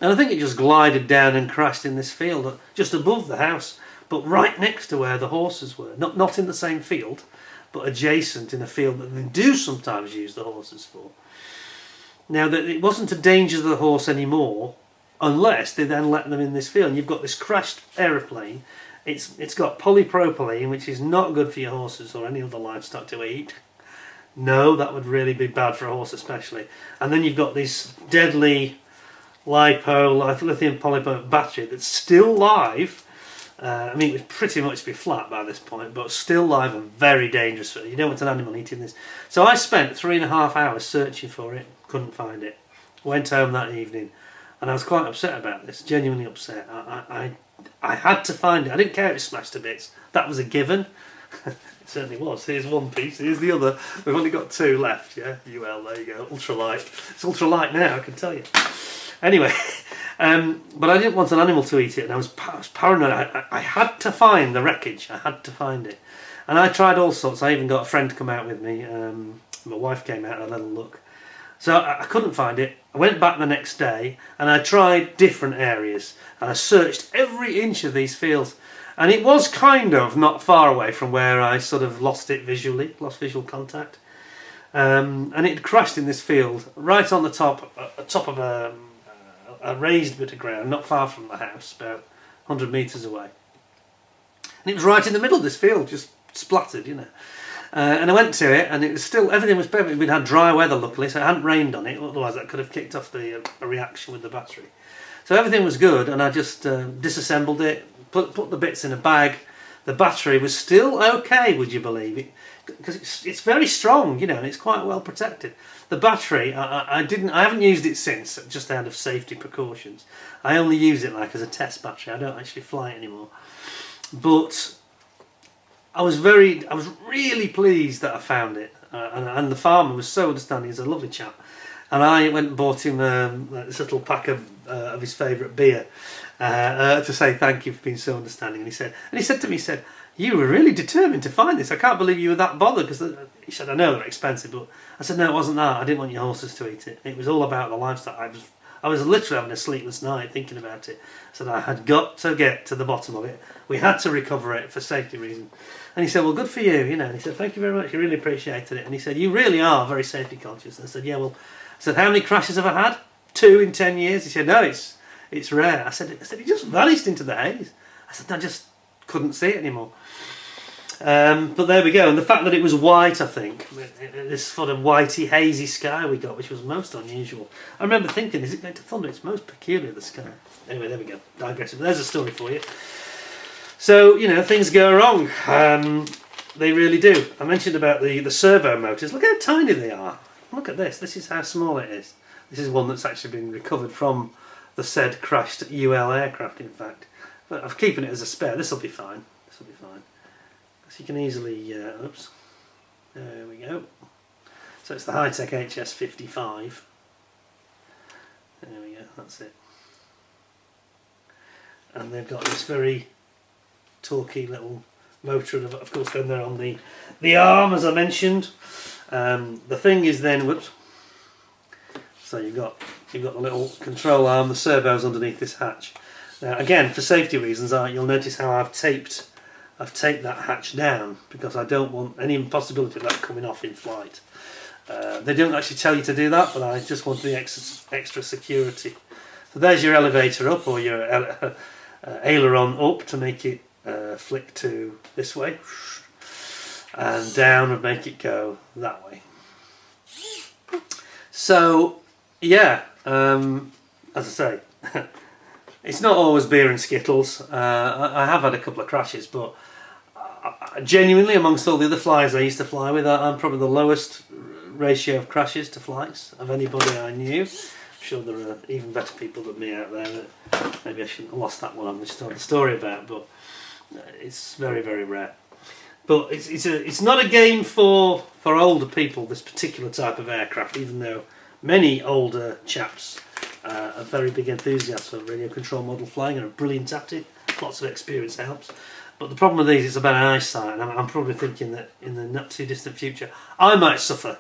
And I think it just glided down and crashed in this field just above the house, but right next to where the horses were. Not in the same field, but adjacent in a field that they do sometimes use the horses for. Now, that it wasn't a danger to the horse anymore, unless they then let them in this field. And you've got this crashed aeroplane. It's got polypropylene, which is not good for your horses or any other livestock to eat. No, that would really be bad for a horse especially. And then you've got this deadly lithium polymer battery that's still live. It would pretty much be flat by this point, but still live and very dangerous. You don't want an animal eating this. So I spent 3.5 hours searching for it, couldn't find it. Went home that evening, and I was quite upset about this, genuinely upset. I had to find it. I didn't care if it smashed to bits. That was a given. It certainly was. Here's one piece, here's the other. We've only got 2 left, yeah? UL, there you go, ultralight. It's ultralight now, I can tell you. Anyway, but I didn't want an animal to eat it, and I was paranoid. I had to find the wreckage. I had to find it. And I tried all sorts. I even got a friend to come out with me. My wife came out and had a little look. So I couldn't find it. I went back the next day, and I tried different areas, and I searched every inch of these fields, and it was kind of not far away from where I sort of lost visual contact, and it had crashed in this field right on the top of a raised bit of ground, not far from the house, about 100 metres away, and it was right in the middle of this field, just splattered, And I went to it, and it was still, everything was perfect. We'd had dry weather, luckily, so it hadn't rained on it, otherwise that could have kicked off a reaction with the battery. So everything was good, and I just disassembled it, put the bits in a bag. The battery was still okay, would you believe it? Because it's very strong, and it's quite well protected. The battery, I haven't used it since, just out of safety precautions. I only use it like as a test battery. I don't actually fly it anymore. But I was really pleased that I found it, and the farmer was so understanding. He's a lovely chap, and I went and bought him this little pack of his favourite beer to say thank you for being so understanding. And he said to me, "You were really determined to find this. I can't believe you were that bothered." Because he said, "I know they're expensive, but," I said, "No, it wasn't that. I didn't want your horses to eat it. It was all about the lifestyle. I was literally having a sleepless night thinking about it." I said, "I had got to get to the bottom of it. We had to recover it for safety reasons." And he said, "Well, good for you, you know." And he said, "Thank you very much. You really appreciated it." And he said, "You really are very safety conscious." And I said, "Yeah, well," I said, "How many crashes have I had? 2 in 10 years?" He said, "No, it's rare." I said, "He just vanished into the haze." I said, "I just couldn't see it anymore." But there we go. And the fact that it was white, I think, this sort of whitey, hazy sky we got, which was most unusual. I remember thinking, is it going to thunder? It's most peculiar, the sky. Anyway, there we go. Digressive. There's a story for you. So, you know, things go wrong. They really do. I mentioned about the servo motors. Look how tiny they are. Look at this. This is how small it is. This is one that's actually been recovered from the said crashed UL aircraft, in fact. But I'm keeping it as a spare. This will be fine. This will be fine. So you can easily... oops. There we go. So it's the high-tech HS55. There we go. That's it. And they've got this very torquey little motor, and of course then they're on the arm, as I mentioned. The thing is then, whoops, so you've got the little control arm, the servo's underneath this hatch. Now again, for safety reasons, you'll notice how I've taped that hatch down, because I don't want any possibility of that coming off in flight. They don't actually tell you to do that, but I just want the extra security. So there's your elevator up, or your aileron up, to make it flick to this way, and down and make it go that way. So yeah, as I say, it's not always beer and skittles. I have had a couple of crashes, but genuinely, amongst all the other flyers I used to fly with, I'm probably the lowest ratio of crashes to flights of anybody I knew. I'm sure there are even better people than me out there that maybe I shouldn't have lost that one I'm going to tell the story about, but it's very, very rare. But it's not a game for older people, this particular type of aircraft, even though many older chaps are very big enthusiasts for radio control model flying and are brilliant at it. Lots of experience helps. But the problem with these is about eyesight, and I'm probably thinking that in the not too distant future I might suffer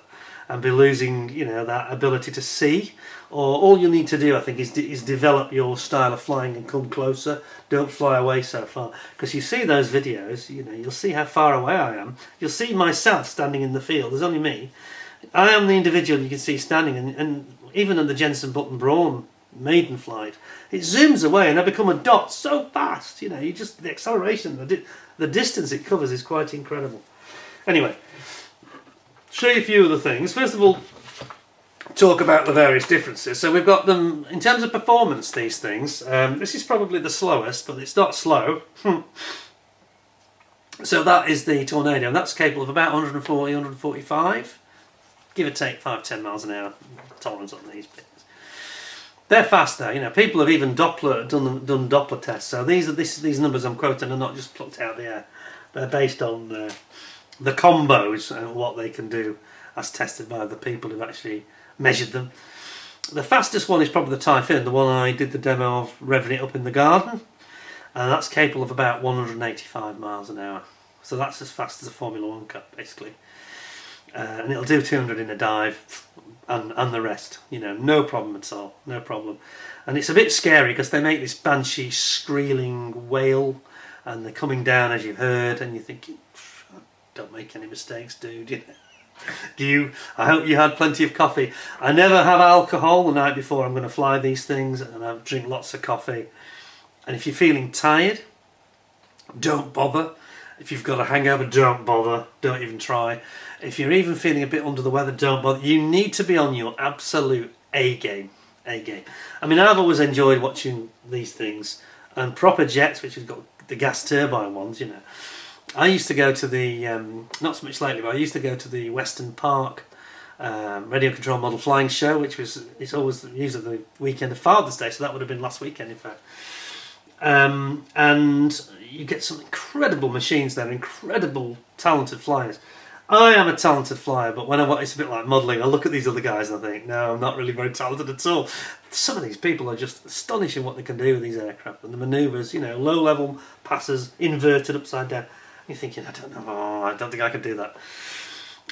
and be losing, you know, that ability to see. Or all you need to do, I think, is develop your style of flying and come closer. Don't fly away so far, because you see those videos, you know, you'll see how far away I am. You'll see myself standing in the field. There's only me. I am the individual you can see standing, and even in the Jensen Button Braun maiden flight, it zooms away and I become a dot so fast. You know, the acceleration, the distance it covers is quite incredible. Anyway, show you a few of the things. First of all, talk about the various differences. So we've got them in terms of performance, these things. This is probably the slowest, but it's not slow. So that is the Tornado, and that's capable of about 140, 145, give or take 5-10 miles an hour tolerance on these things. They're fast though, you know. People have even done Doppler tests. So these numbers I'm quoting are not just plucked out of the air. They're based on the combos and what they can do, as tested by the people who've actually measured them. The fastest one is probably the Typhoon, the one I did the demo of, revving it up in the garden, and that's capable of about 185 miles an hour. So that's as fast as a Formula 1 car, basically. And it'll do 200 in a dive, and the rest, you know, no problem at all, no problem. And it's a bit scary because they make this banshee squealing wail, and they're coming down, as you've heard, and you're thinking, don't make any mistakes, dude. You know? I hope you had plenty of coffee. I never have alcohol the night before I'm going to fly these things, and I drink lots of coffee. And if you're feeling tired, don't bother. If you've got a hangover, don't bother. Don't even try. If you're even feeling a bit under the weather, don't bother. You need to be on your absolute A game. A game. I mean, I've always enjoyed watching these things, and proper jets, which have got the gas turbine ones, you know. I used to go to the, not so much lately, but I used to go to the Western Park Radio Control Model Flying Show, which it's always usually the weekend of Father's Day, so that would have been last weekend, in fact. And you get some incredible machines there, incredible talented flyers. I am a talented flyer, but when it's a bit like modelling, I look at these other guys and I think, no, I'm not really very talented at all. Some of these people are just astonishing what they can do with these aircraft and the manoeuvres, you know, low-level passes, inverted upside down. You're thinking, I don't know, I don't think I could do that.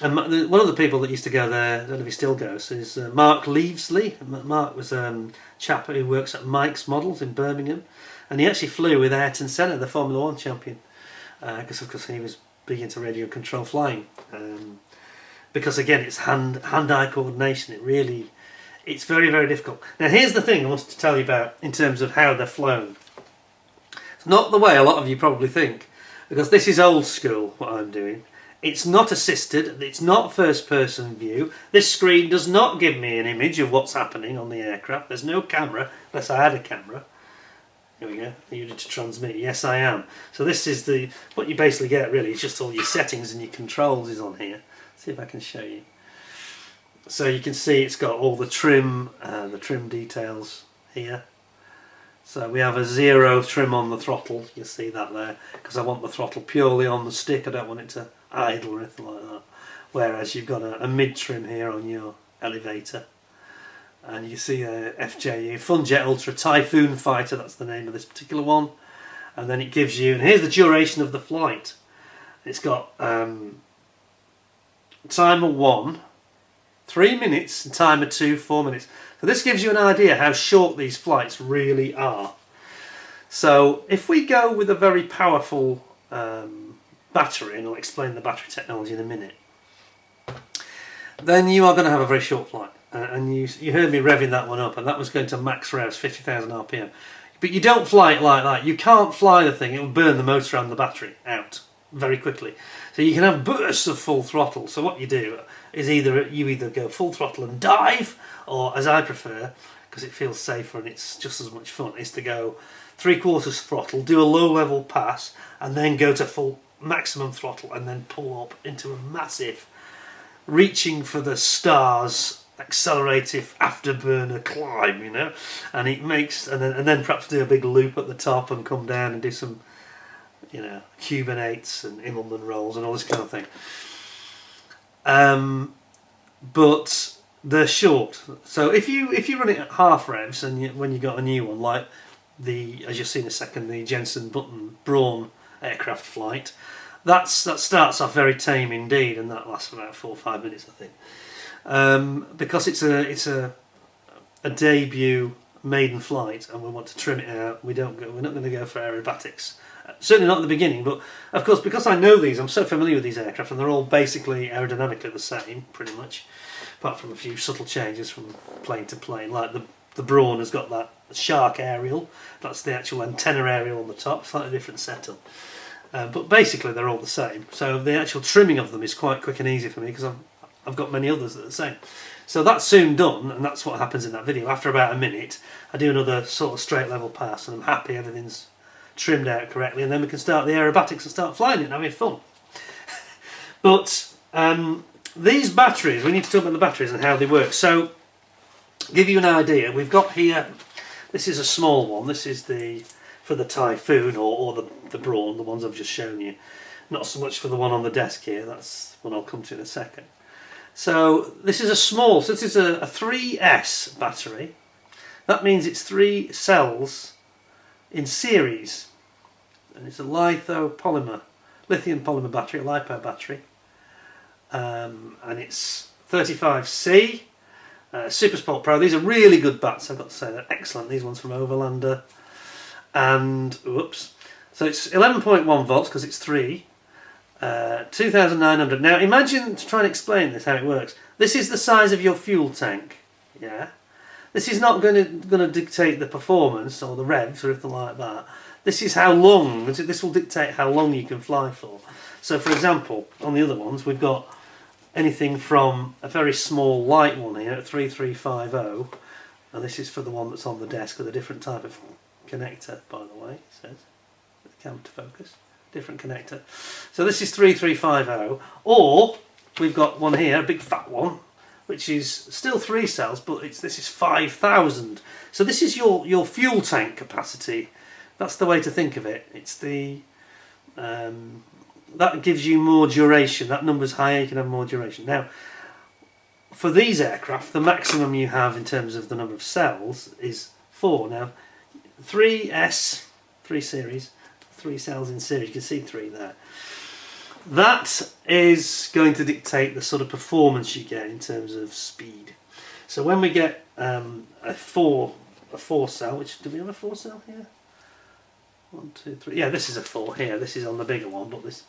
And one of the people that used to go there, I don't know if he still goes, is Mark Leavesley. Mark was a chap who works at Mike's Models in Birmingham, and he actually flew with Ayrton Senna, the Formula 1 champion, because of course he was big into radio control flying. Because again, it's hand-eye coordination. It's very, very difficult. Now here's the thing I wanted to tell you about in terms of how they're flown. It's not the way a lot of you probably think, because this is old school, what I'm doing. It's not assisted, it's not first person view. This screen does not give me an image of what's happening on the aircraft. There's no camera, unless I had a camera. Here we go, needed to transmit. Yes, I am. So this is what you basically get really, is just all your settings and your controls is on here. Let's see if I can show you. So you can see it's got all the trim details here. So we have a 0 trim on the throttle, you see that there, because I want the throttle purely on the stick, I don't want it to idle or anything like that. Whereas you've got a mid trim here on your elevator. And you see a FJU, Funjet Ultra Typhoon Fighter, that's the name of this particular one. And then it gives you, and here's the duration of the flight. It's got timer 1, 3 minutes, and timer 2, 4 minutes. So this gives you an idea how short these flights really are. So if we go with a very powerful battery, and I'll explain the battery technology in a minute, then you are going to have a very short flight. And you heard me revving that one up, and that was going to max revs, 50,000 RPM. But you don't fly it like that. You can't fly the thing, it will burn the motor and the battery out very quickly. So you can have bursts of full throttle. So what you do is you either go full throttle and dive, or as I prefer, because it feels safer and it's just as much fun, is to go 3/4 throttle, do a low level pass, and then go to full maximum throttle and then pull up into a massive, reaching for the stars, accelerative afterburner climb, you know, and it makes, and then perhaps do a big loop at the top and come down and do some, you know, Cuban 8s and Immelman rolls and all this kind of thing. But they're short. So if you run it at half revs, and when you got a new one like as you'll see in a second, the Jensen Button Braun aircraft flight, that starts off very tame indeed, and that lasts for about 4 or 5 minutes, I think. Because it's a debut maiden flight, and we want to trim it out. We're not going to go for aerobatics, certainly not at the beginning. But of course, because I know these, I'm so familiar with these aircraft, and they're all basically aerodynamically the same, pretty much, apart from a few subtle changes from plane to plane. Like the Braun has got that shark aerial. That's the actual antenna aerial on the top, slightly different setup. But basically, they're all the same. So the actual trimming of them is quite quick and easy for me, because I've got many others that are the same. So that's soon done, and that's what happens in that video. After about a minute, I do another sort of straight level pass, and I'm happy everything's trimmed out correctly, and then we can start the aerobatics and start flying it and having fun. But these batteries, we need to talk about the batteries and how they work. So, give you an idea, we've got here, this is a small one, this is for the Typhoon or the Braun, the ones I've just shown you. Not so much for the one on the desk here, that's one I'll come to in a second. So this is so this is a 3S battery. That means it's 3 cells in series. And it's a lithium polymer battery, a LiPo battery. And it's 35C, Super Sport Pro. These are really good bats, I've got to say, they're excellent. These ones from Overlander. And, whoops. So it's 11.1 volts because it's 3. 2,900. Now imagine, to try and explain this, how it works. This is the size of your fuel tank. Yeah. This is not going to dictate the performance or the revs or anything like that. This is how long. This will dictate how long you can fly for. So, for example, on the other ones, we've got anything from a very small light one here at 3350, and this is for the one that's on the desk with a different type of connector, by the way. It says with the camera to focus. Different connector. So this is 3350, or we've got one here, a big fat one, which is still 3 cells, but this is 5,000. So this is your fuel tank capacity That's the way to think of it. It's the that gives you more duration. That number's higher, you can have more duration. Now, for these aircraft, the maximum you have in terms of the number of cells is 4. Now, 3 series, 3 cells in series, you can see 3 there. That is going to dictate the sort of performance you get in terms of speed. So when we get a 4 cell, which, do we have a 4 cell here? 1, 2, 3. Yeah, this is a 4 here. This is on the bigger one, but this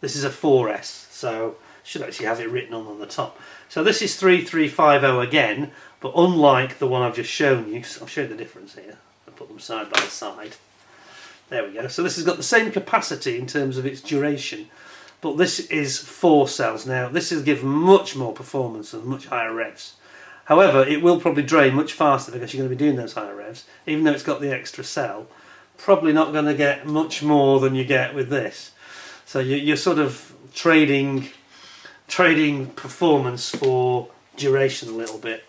is a 4S. So should actually have it written on the top. So this is 3350 again, but unlike the one I've just shown you, I'll show you the difference here. I'll put them side by side. There we go. So this has got the same capacity in terms of its duration, but this is 4 cells. Now this will give much more performance and much higher revs. However, it will probably drain much faster because you're going to be doing those higher revs, even though it's got the extra cell. Probably not going to get much more than you get with this. So you're sort of trading performance for duration a little bit.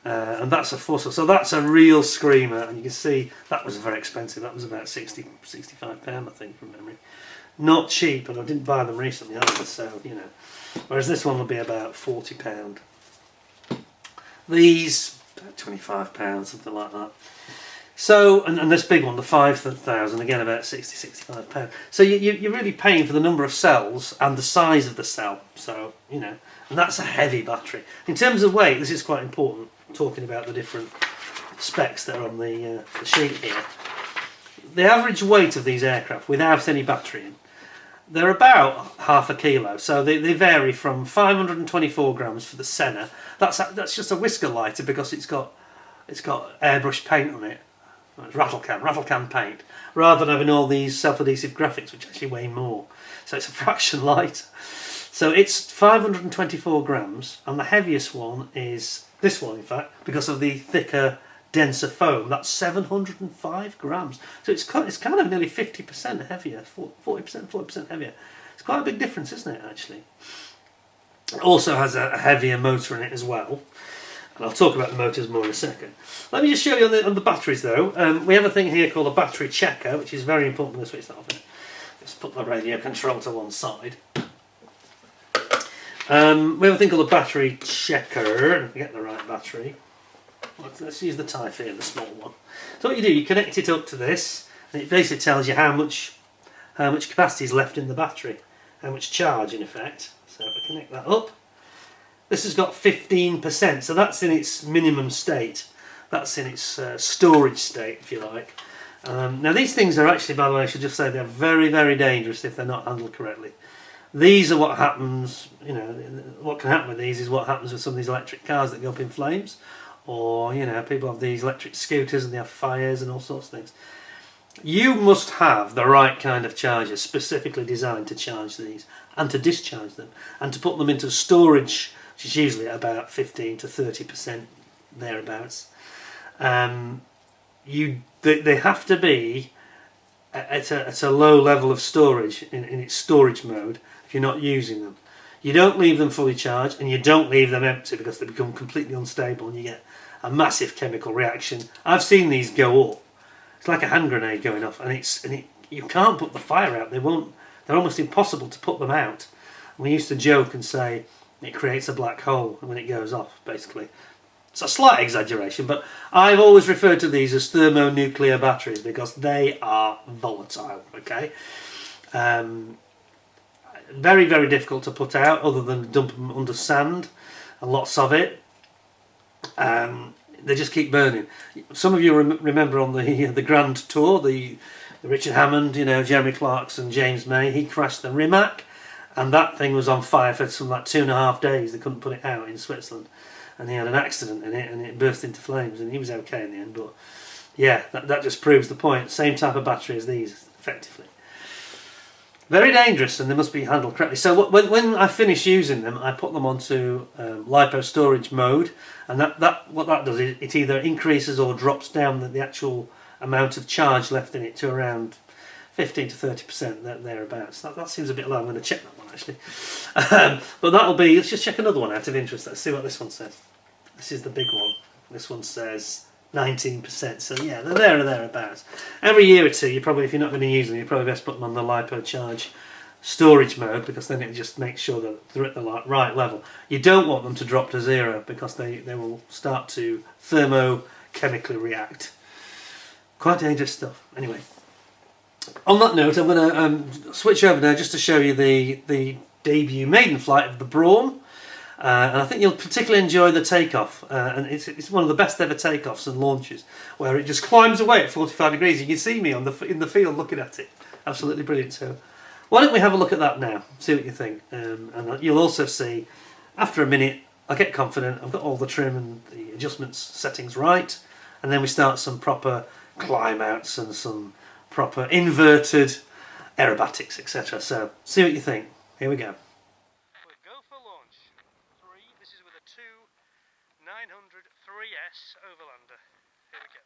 And that's a 4 cell. So that's a real screamer, and you can see that was very expensive. That was about £65, I think, from memory. Not cheap, and I didn't buy them recently either, so you know. Whereas this one will be about £40. These about £25, something like that. So, and this big one, the 5000, again about £60–65. So you're really paying for the number of cells and the size of the cell. So, you know, and that's a heavy battery. In terms of weight, this is quite important, talking about the different specs that are on the sheet here. The average weight of these aircraft without any battery in, they're about half a kilo. So they vary from 524 grams for the Senna. That's just a whisker lighter because it's got airbrush paint on it. It's rattle can paint, rather than having all these self-adhesive graphics which actually weigh more. So it's a fraction lighter. So it's 524 grams, and the heaviest one is this one, in fact, because of the thicker, denser foam. That's 705 grams. So it's kind of nearly 50% heavier, 40% heavier. It's quite a big difference, isn't it, actually? It also has a heavier motor in it as well. And I'll talk about the motors more in a second. Let me just show you on the batteries though. We have a thing here called a battery checker, which is very important when I switch that off. Let's put the radio control to one side. We have a thing called a battery checker, and if we get the right battery. Let's use the Type here, the small one. So what you do, you connect it up to this, and it basically tells you how much capacity is left in the battery, how much charge in effect. So if I connect that up, this has got 15%, so that's in its minimum state. That's in its storage state, if you like. Now these things are actually, by the way, I should just say, they're very, very dangerous if they're not handled correctly. These are what happens, you know, what can happen with these is what happens with some of these electric cars that go up in flames. Or, you know, people have these electric scooters and they have fires and all sorts of things. You must have the right kind of charger specifically designed to charge these and to discharge them and to put them into storage, which is usually about 15 to 30% thereabouts. They have to be at a low level of storage in its storage mode if you're not using them. You don't leave them fully charged, and you don't leave them empty because they become completely unstable and you get a massive chemical reaction. I've seen these go up. It's like a hand grenade going off, and you can't put the fire out. They're almost impossible to put them out. And we used to joke and say it creates a black hole when it goes off, basically. It's a slight exaggeration, but I've always referred to these as thermonuclear batteries because they are volatile, okay? Very, very difficult to put out other than dump them under sand, and lots of it. They just keep burning. Some of you remember on the Grand Tour, the Richard Hammond, you know, Jeremy Clarkson, James May, he crashed the Rimac, and that thing was on fire for something like 2.5 days. They couldn't put it out in Switzerland, and he had an accident in it, and it burst into flames, and he was okay in the end. But yeah, that just proves the point. Same type of battery as these, effectively. Very dangerous, and they must be handled correctly. So when I finish using them, I put them onto LiPo storage mode, and what that does is it either increases or drops down the actual amount of charge left in it to around 15 to 30% thereabouts. That seems a bit low. I'm going to check that one actually. But that'll be. Let's just check another one out of interest. Let's see what this one says. This is the big one. This one says 19%. So yeah, they're there or thereabouts. Every year or two, you probably, if you're not going to use them, you probably best put them on the LiPo charge storage mode, because then it just makes sure that they're at the right level. You don't want them to drop to 0, because they will start to thermochemically react. Quite dangerous stuff. Anyway, on that note, I'm going to switch over now just to show you the debut maiden flight of the Brawn. And I think you'll particularly enjoy the takeoff, and it's one of the best ever takeoffs and launches, where it just climbs away at 45 degrees. You can see me in the field looking at it. Absolutely brilliant. So why don't we have a look at that now, see what you think. And you'll also see, after a minute, I get confident, I've got all the trim and the adjustments settings right, and then we start some proper climb outs and some proper inverted aerobatics, etc. So see what you think. Here we go. This is with a 2-900 3S Overlander. Here we go.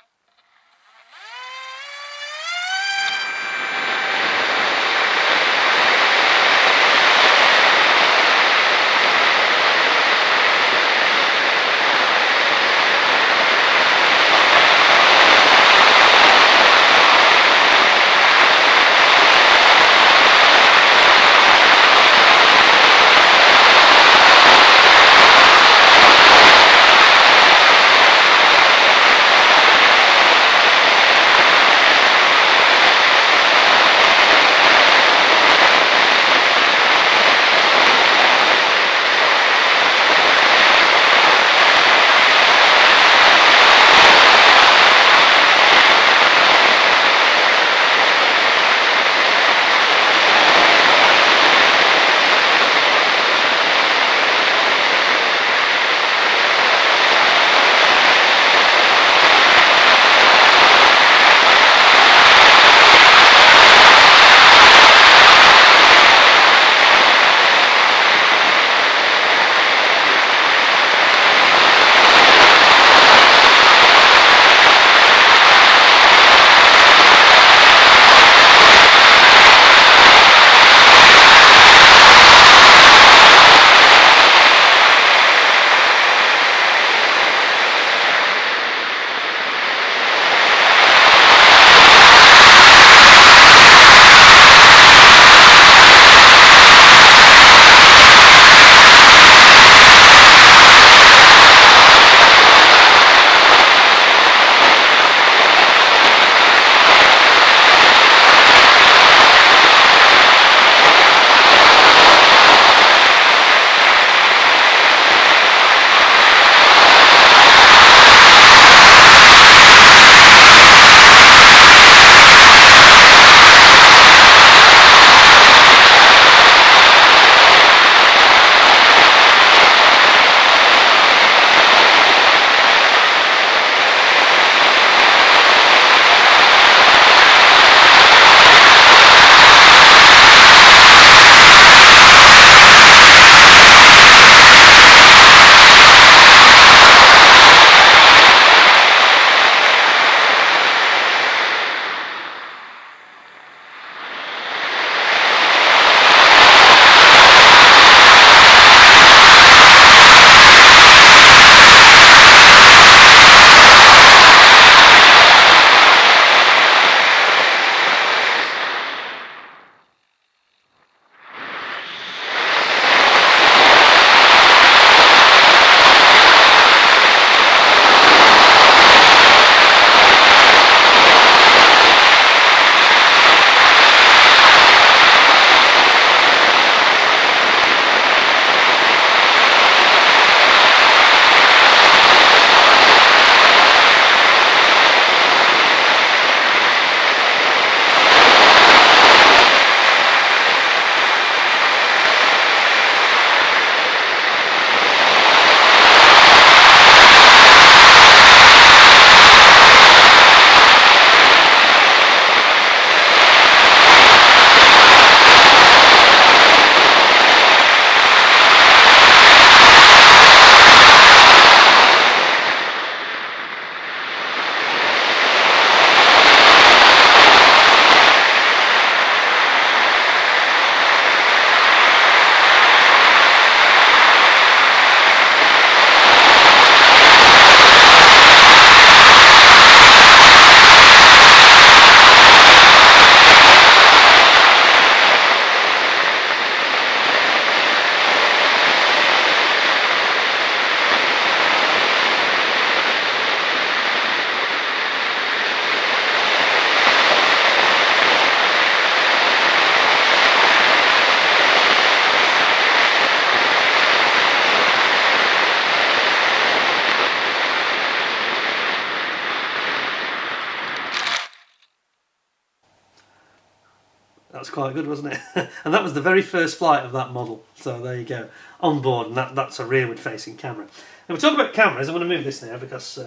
quite good, wasn't it? And that was the very first flight of that model. So there you go, on board, and that's a rearward facing camera. And we're talking about cameras. I'm going to move this now because,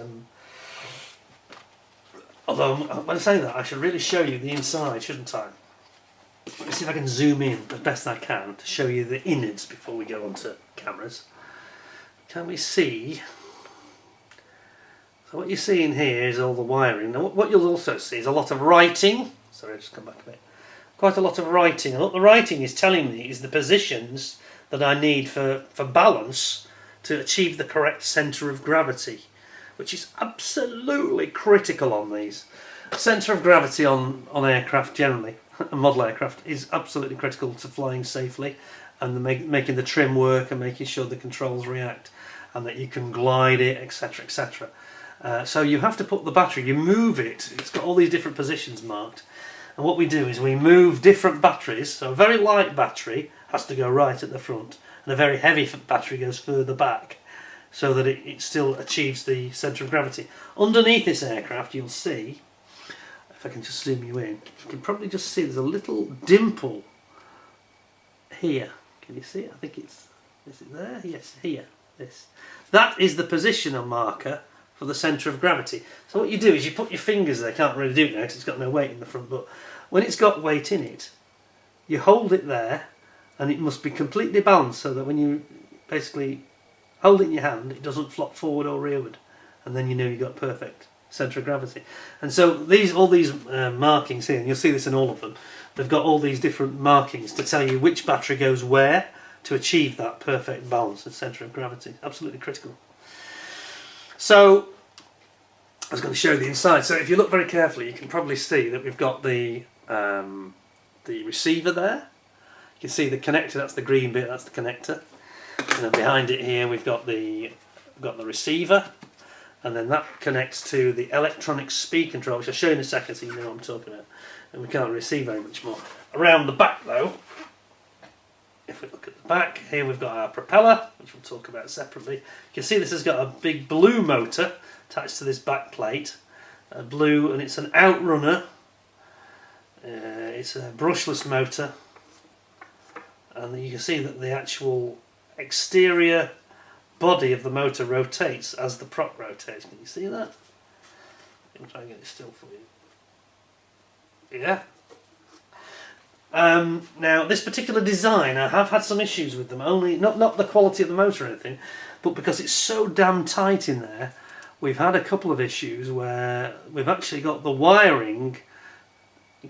although when I say that, I should really show you the inside, shouldn't I? Let me see if I can zoom in the best I can to show you the innards before we go on to cameras. Can we see? So what you're seeing here is all the wiring. Now what you'll also see is a lot of writing. Sorry, I'll just come back a bit. Quite a lot of writing. And what the writing is telling me is the positions that I need for balance to achieve the correct centre of gravity, which is absolutely critical on these. Centre of gravity on aircraft generally, model aircraft, is absolutely critical to flying safely and making the trim work and making sure the controls react and that you can glide it, etc, etc. So you have to put the battery, you move it, it's got all these different positions marked, and what we do is we move different batteries. So a very light battery has to go right at the front and a very heavy battery goes further back so that it still achieves the centre of gravity. Underneath this aircraft you'll see, if I can just zoom you in, you can probably just see there's a little dimple here. Can you see it? I think it's, is it there? Yes, here. This. That is the positional marker for the centre of gravity. So what you do is you put your fingers there, can't really do it now because it's got no weight in the front, but when it's got weight in it, you hold it there and it must be completely balanced so that when you basically hold it in your hand, it doesn't flop forward or rearward, and then you know you've got perfect centre of gravity. And so all these markings here, and you'll see this in all of them, they've got all these different markings to tell you which battery goes where to achieve that perfect balance and centre of gravity. Absolutely critical. So I was going to show you the inside. So if you look very carefully, you can probably see that we've got the receiver there. You can see the connector, that's the green bit, that's the connector. And then behind it here we've got the receiver, and then that connects to the electronic speed control, which I'll show you in a second so you know what I'm talking about. And we can't really see very much more. Around the back though, if we look at the back, here we've got our propeller, which we'll talk about separately. You can see this has got a big blue motor attached to this back plate. Blue, and it's an outrunner. It's a brushless motor. And you can see that the actual exterior body of the motor rotates as the prop rotates. Can you see that? I'll try and get it still for you. Yeah. Now this particular design, I have had some issues with them, only not the quality of the motor or anything, but because it's so damn tight in there, we've had a couple of issues where we've actually got the wiring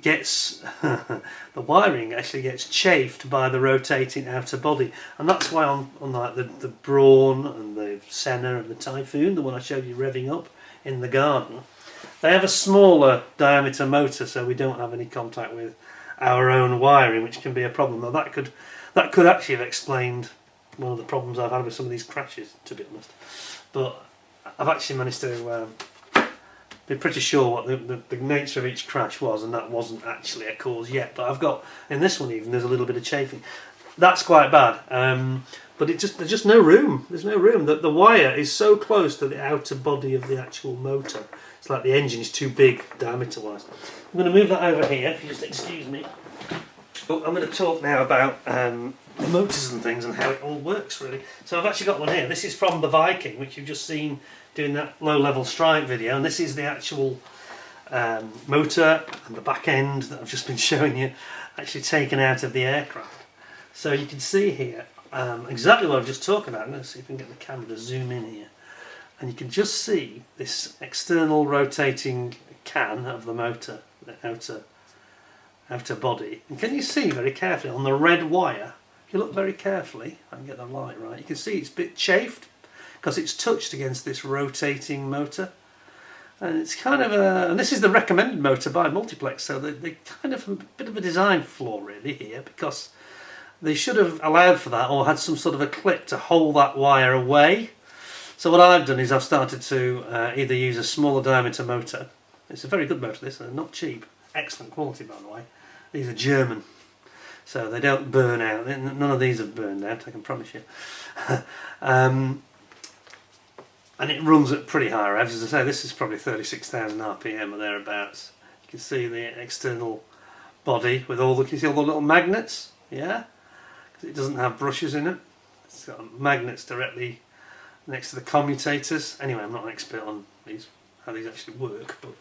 gets the wiring actually gets chafed by the rotating outer body, and that's why on like the Brawn and the Senna and the Typhoon, the one I showed you revving up in the garden, they have a smaller diameter motor, so we don't have any contact with our own wiring, which can be a problem. Now that could actually have explained one of the problems I've had with some of these crashes, to be honest. But I've actually managed to be pretty sure what the nature of each crash was, and that wasn't actually a cause yet. But I've got, in this one even, there's a little bit of chafing. That's quite bad. But there's just no room. There's no room. The wire is so close to the outer body of the actual motor. It's like the engine is too big diameter-wise. I'm going to move that over here, if you just excuse me. But I'm going to talk now about the motors and things and how it all works, really. So I've actually got one here. This is from the Viking, which you've just seen doing that low-level strike video, and this is the actual motor and the back end that I've just been showing you, actually taken out of the aircraft. So you can see here exactly what I've just talked about. I'm going to see if we can get the camera to zoom in here. And you can just see this external rotating can of the motor, the outer body. And can you see very carefully on the red wire, if you look very carefully, I can get the light right, you can see it's a bit chafed because it's touched against this rotating motor. And it's kind of and this is the recommended motor by Multiplex, so they kind of a bit of a design flaw really here, because they should have allowed for that or had some sort of a clip to hold that wire away. So what I've done is I've started to either use a smaller diameter motor. It's a very good motor, this, and not cheap. Excellent quality, by the way. These are German, so they don't burn out. None of these have burned out, I can promise you. And it runs at pretty high revs. As I say, this is probably 36,000 RPM or thereabouts. You can see the external body with all the, you see all the little magnets, yeah, because it doesn't have brushes in it. It's got magnets directly next to the commutators. Anyway, I'm not an expert on these, how these actually work, but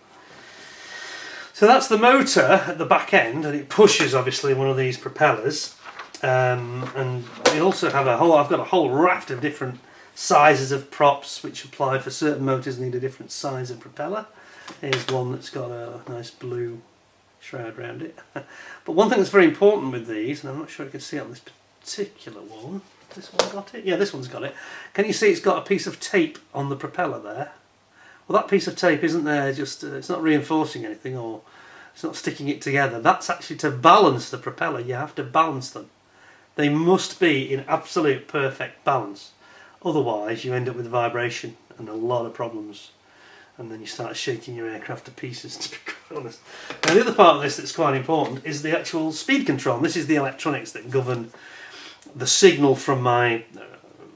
so that's the motor at the back end, and it pushes obviously one of these propellers. And we also have I've got a whole raft of different sizes of props which apply for certain motors need a different size of propeller. Here's one that's got a nice blue shroud around it. But one thing that's very important with these, and I'm not sure you can see it on this particular one. This one got it? Yeah, this one's got it. Can you see it's got a piece of tape on the propeller there? Well, that piece of tape isn't there just, it's not reinforcing anything, or it's not sticking it together. That's actually to balance the propeller. You have to balance them. They must be in absolute perfect balance. Otherwise, you end up with vibration and a lot of problems. And then you start shaking your aircraft to pieces, to be quite honest. Now, the other part of this that's quite important is the actual speed control. And this is the electronics that govern the signal from my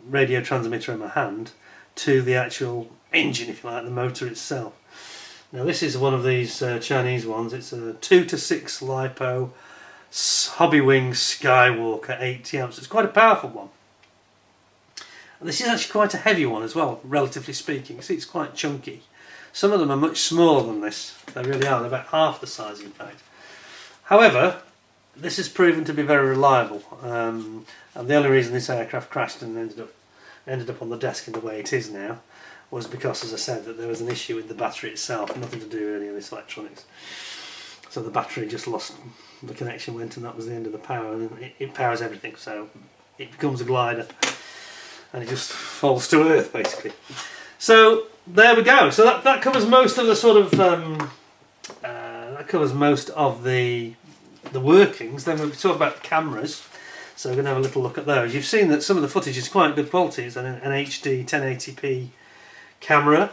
radio transmitter in my hand to the actual engine, if you like, the motor itself. Now, this is one of these Chinese ones. It's a 2 to 6 LiPo Hobbywing Skywalker 80 amps. It's quite a powerful one. And this is actually quite a heavy one as well, relatively speaking. You see, it's quite chunky. Some of them are much smaller than this. They really are. They're about half the size, in fact. However, this has proven to be very reliable. And the only reason this aircraft crashed and ended up on the desk in the way it is now was because, as I said, that there was an issue with the battery itself. Nothing to do really with this electronics. So the battery just lost, the connection went, and that was the end of the power. And it powers everything, so it becomes a glider. And it just falls to earth, basically. So there we go. So that covers most of the sort of that covers most of the workings. Then we'll talk about cameras. So we're going to have a little look at those. You've seen that some of the footage is quite good quality. It's an HD 1080p camera,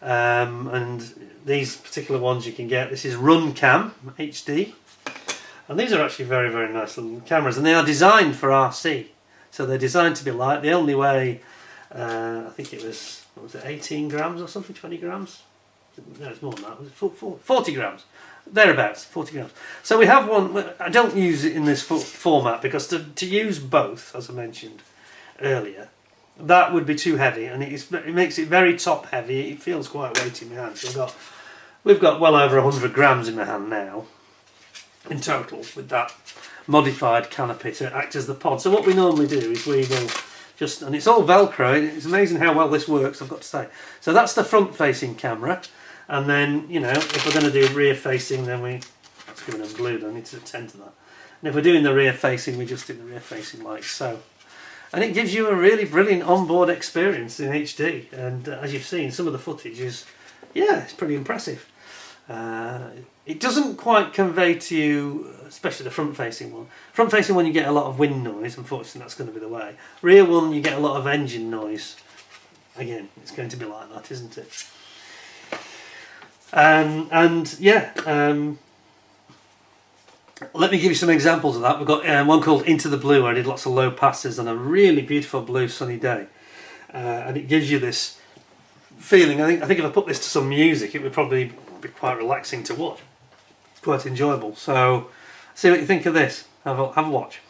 and these particular ones you can get. This is RunCam HD, and these are actually very, very nice little cameras, and they are designed for RC. So they're designed to be light. They only weigh, I think it was, what was it, 18 grams or something, 20 grams? No, it's more than that. Was it 40 grams? Thereabouts, 40 grams. So we have one. I don't use it in this format because to use both, as I mentioned earlier, that would be too heavy, and it makes it very top heavy. It feels quite weighty in my hand. So we've got well over 100 grams in my hand now, in total, with that modified canopy to act as the pod. So what we normally do is we will just, and it's all Velcro. It's amazing how well this works, I've got to say. So that's the front-facing camera, and then, you know, if we're going to do rear-facing, then it's giving them blue. I need to attend to that. And if we're doing the rear-facing, we just do the rear-facing like so. And it gives you a really brilliant onboard experience in HD. And as you've seen, some of the footage is, yeah, it's pretty impressive. It doesn't quite convey to you, especially the front-facing one. Front-facing one, you get a lot of wind noise. Unfortunately, that's going to be the way. Rear one, you get a lot of engine noise. Again, it's going to be like that, isn't it? Let me give you some examples of that. We've got one called Into the Blue, where I did lots of low passes on a really beautiful blue sunny day. And it gives you this feeling. I think if I put this to some music, it would probably be quite relaxing to watch. Quite enjoyable. So, see what you think of this. Have a watch.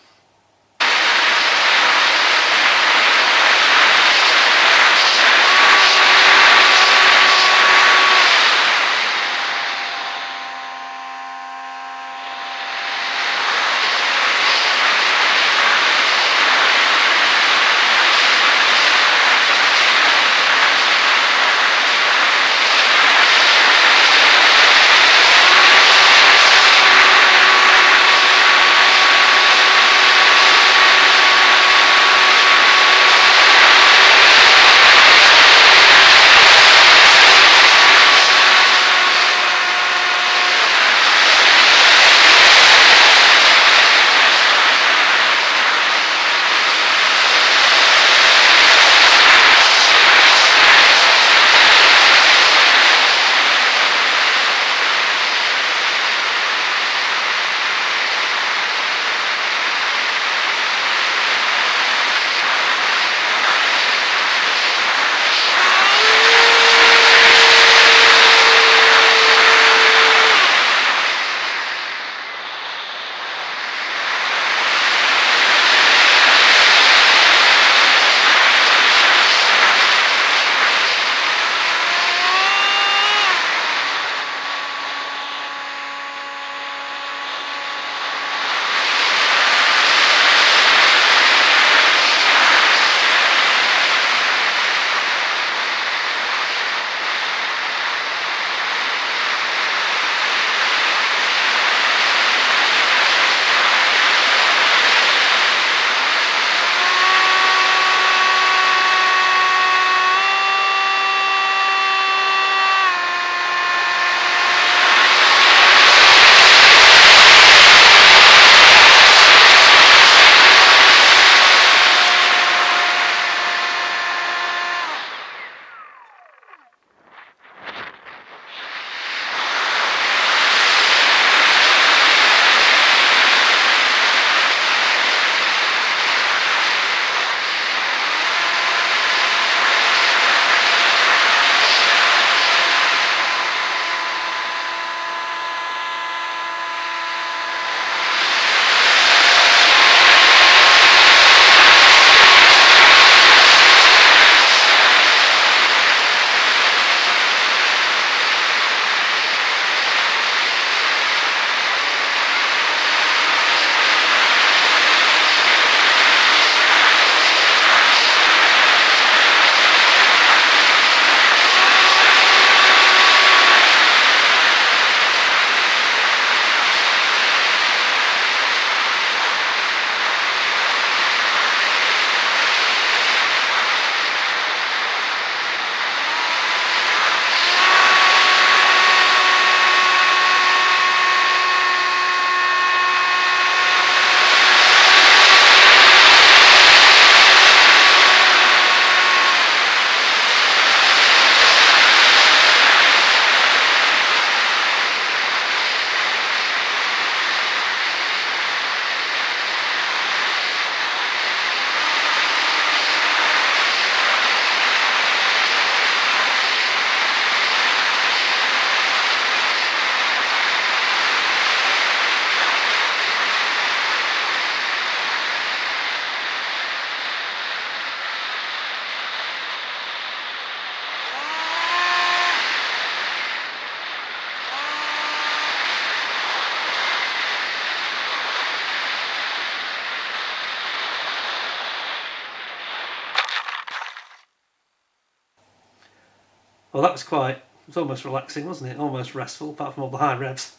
Well, that was it was almost relaxing, wasn't it? Almost restful, apart from all the high revs.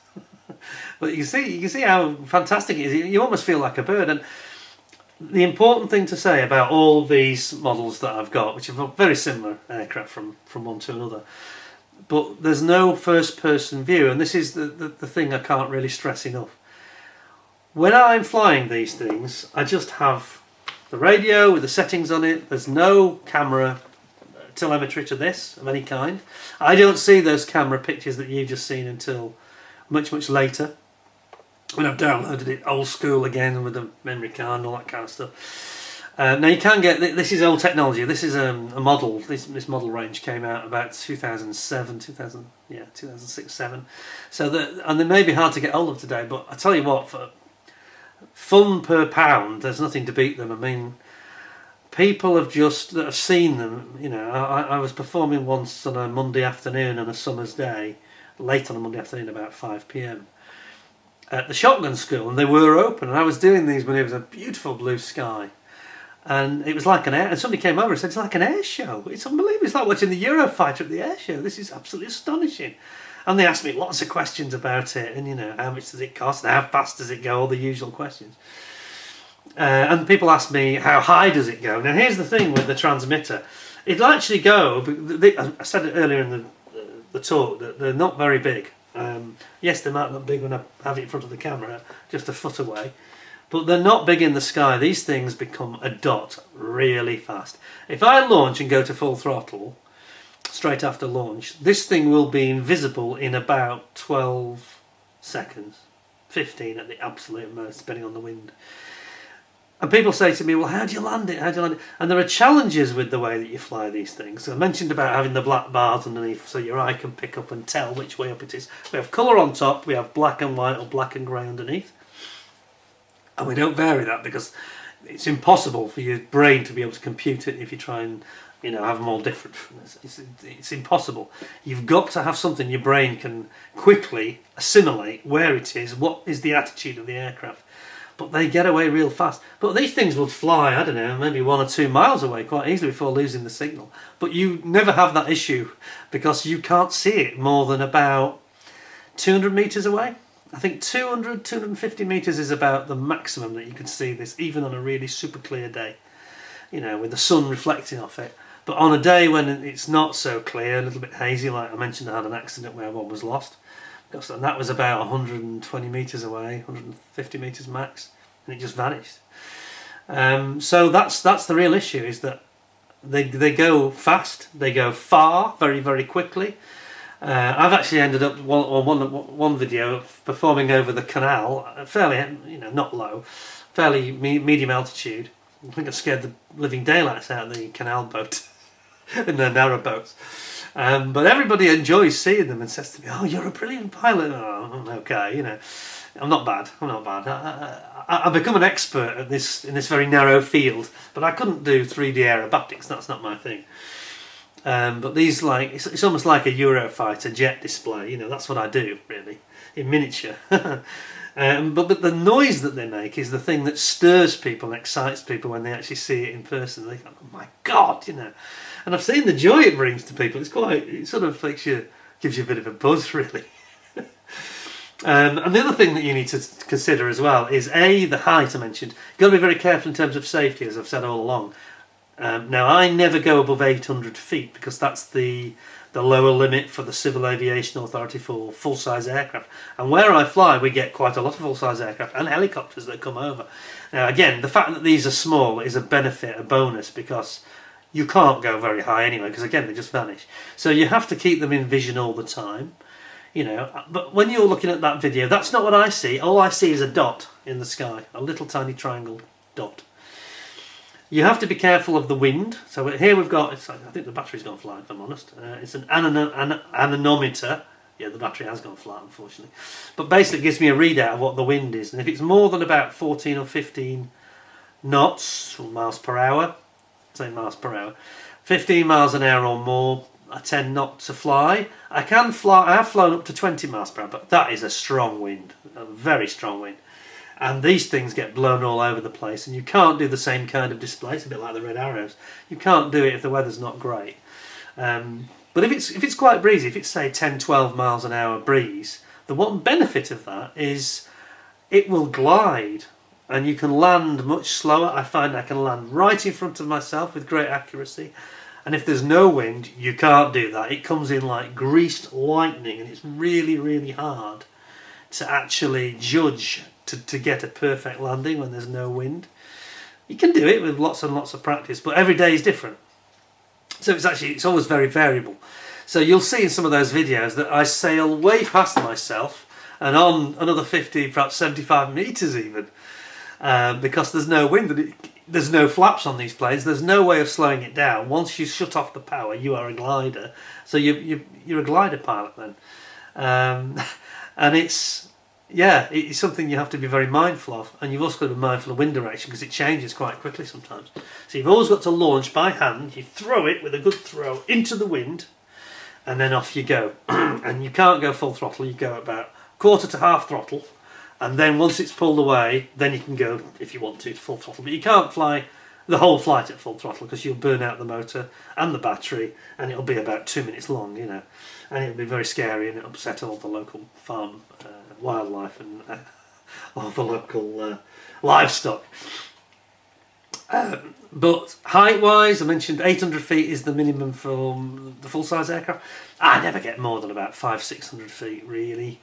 But you can see how fantastic it is. You almost feel like a bird. And the important thing to say about all these models that I've got, which are very similar aircraft from one to another, but there's no first-person view, and this is the thing I can't really stress enough. When I'm flying these things, I just have the radio with the settings on it. There's no camera telemetry to this of any kind. I don't see those camera pictures that you've just seen until much later, when I've downloaded it old school again with the memory card and all that kind of stuff. Now you can get, this is old technology. This is a model. This model range came out about 2007, 2006, 7. So and they may be hard to get hold of today, but I tell you what, for fun per pound, there's nothing to beat them. I mean, people that have seen them, you know, I was performing once on a Monday afternoon on a summer's day, late on a Monday afternoon, about 5 p.m. at the shotgun school, and they were open, and I was doing these when it was a beautiful blue sky, and it was like an air, and somebody came over and said, it's like an air show, it's unbelievable, it's like watching the Eurofighter at the air show, this is absolutely astonishing. And they asked me lots of questions about it, and you know, how much does it cost, and how fast does it go, all the usual questions. And people ask me, how high does it go? Now here's the thing with the transmitter, it'll actually go, I said it earlier in the talk, that they're not very big. Yes, they might look big when I have it in front of the camera, just a foot away, but they're not big in the sky. These things become a dot really fast. If I launch and go to full throttle straight after launch, this thing will be invisible in about 12 seconds, 15 at the absolute most, depending on the wind. And people say to me, well, how do you land it? How do you land it? And there are challenges with the way that you fly these things. So I mentioned about having the black bars underneath so your eye can pick up and tell which way up it is. We have colour on top, we have black and white or black and grey underneath. And we don't vary that because it's impossible for your brain to be able to compute it if you try and, you know, have them all different. It's impossible. You've got to have something your brain can quickly assimilate where it is, what is the attitude of the aircraft. But they get away real fast. But these things would fly, I don't know, maybe 1 or 2 miles away quite easily before losing the signal. But you never have that issue because you can't see it more than about 200 metres away. I think 200, 250 metres is about the maximum that you can see this, even on a really super clear day, you know, with the sun reflecting off it. But on a day when it's not so clear, a little bit hazy, like I mentioned, I had an accident where one was lost. And that was about 120 metres away, 150 metres max, and it just vanished. So that's the real issue, is that they go fast, they go far, very quickly. I've actually ended up one video performing over the canal, fairly, you know, not low, fairly medium altitude. I think I scared the living daylights out of the canal boat, in the narrow boats. But everybody enjoys seeing them and says to me, oh, you're a brilliant pilot. Oh, I'm okay, you know, I'm not bad. I've become an expert at this, in this very narrow field, but I couldn't do 3D aerobatics, that's not my thing. But these, like, it's almost like a Eurofighter jet display, you know, that's what I do, really, in miniature. But the noise that they make is the thing that stirs people and excites people when they actually see it in person. They go, oh my God, you know. And I've seen the joy it brings to people. It sort of gives you a bit of a buzz, really. And the other thing that you need to consider as well is the height I mentioned. You've got to be very careful in terms of safety, as I've said all along. Now, I never go above 800 feet because that's the lower limit for the Civil Aviation Authority for full-size aircraft. And where I fly, we get quite a lot of full-size aircraft and helicopters that come over. Now, again, the fact that these are small is a benefit, a bonus, because you can't go very high anyway, because again, they just vanish. So you have to keep them in vision all the time, you know. But when you're looking at that video, that's not what I see. All I see is a dot in the sky, a little tiny triangle dot. You have to be careful of the wind. So here we've got, I think the battery's gone flat, if I'm honest. It's an anemometer. Yeah, the battery has gone flat, unfortunately. But basically it gives me a readout of what the wind is. And if it's more than about 14 or 15 knots, or miles per hour, say miles per hour, 15 miles an hour or more, I tend not to fly. I have flown up to 20 miles per hour, but that is a strong wind, a very strong wind. And these things get blown all over the place, and you can't do the same kind of display. It's a bit like the red arrows. You can't do it if the weather's not great. But if it's quite breezy, if it's say 10-12 miles an hour breeze, the one benefit of that is it will glide and you can land much slower. I find I can land right in front of myself with great accuracy. And if there's no wind, you can't do that. It comes in like greased lightning, and it's really, really hard to actually judge to get a perfect landing when there's no wind. You can do it with lots and lots of practice, but every day is different. So it's always very variable. So you'll see in some of those videos that I sail way past myself and on another 50, perhaps 75 metres even, because there's no wind. There's no flaps on these planes. There's no way of slowing it down. Once you shut off the power, you are a glider. So you're a glider pilot then. And it's something you have to be very mindful of. And you've also got to be mindful of wind direction because it changes quite quickly sometimes. So you've always got to launch by hand. You throw it with a good throw into the wind, and then off you go. And you can't go full throttle. You go about quarter to half throttle. And then once it's pulled away, then you can go, if you want to full throttle. But you can't fly the whole flight at full throttle because you'll burn out the motor and the battery, and it'll be about 2 minutes long, you know. And it'll be very scary, and it'll upset all the local farm wildlife and all the local livestock. But height-wise, I mentioned 800 feet is the minimum for the full-size aircraft. I never get more than about 500-600 feet, really.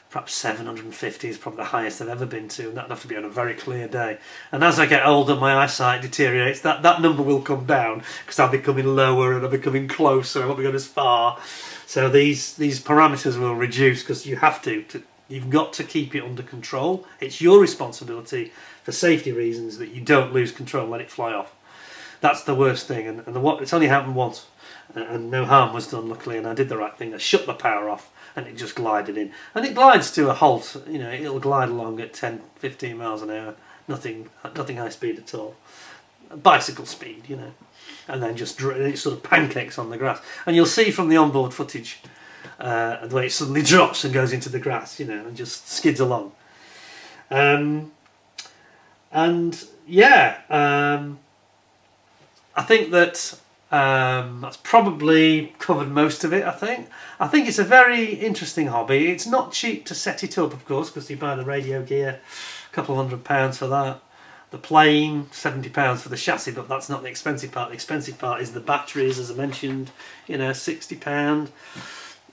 Perhaps 750 is probably the highest I've ever been to, and that'd have to be on a very clear day. And as I get older, my eyesight deteriorates. That number will come down because I'm becoming lower and I'm becoming closer. I won't be going as far. So these parameters will reduce because you have to. You've got to keep it under control. It's your responsibility for safety reasons that you don't lose control and let it fly off. That's the worst thing. And it's only happened once, and no harm was done, luckily. And I did the right thing. I shut the power off, and it just glided in. And it glides to a halt. You know, it'll glide along at 10-15 miles an hour. Nothing high speed at all. Bicycle speed, you know. And then it sort of pancakes on the grass. And you'll see from the onboard footage the way it suddenly drops and goes into the grass, you know, and just skids along. I think that that's probably covered most of it. I think it's a very interesting hobby. It's not cheap to set it up, of course, because you buy the radio gear, a couple of £100 for that. The plane, £70 for the chassis, but that's not the expensive part. The expensive part is the batteries, as I mentioned, you know, £60.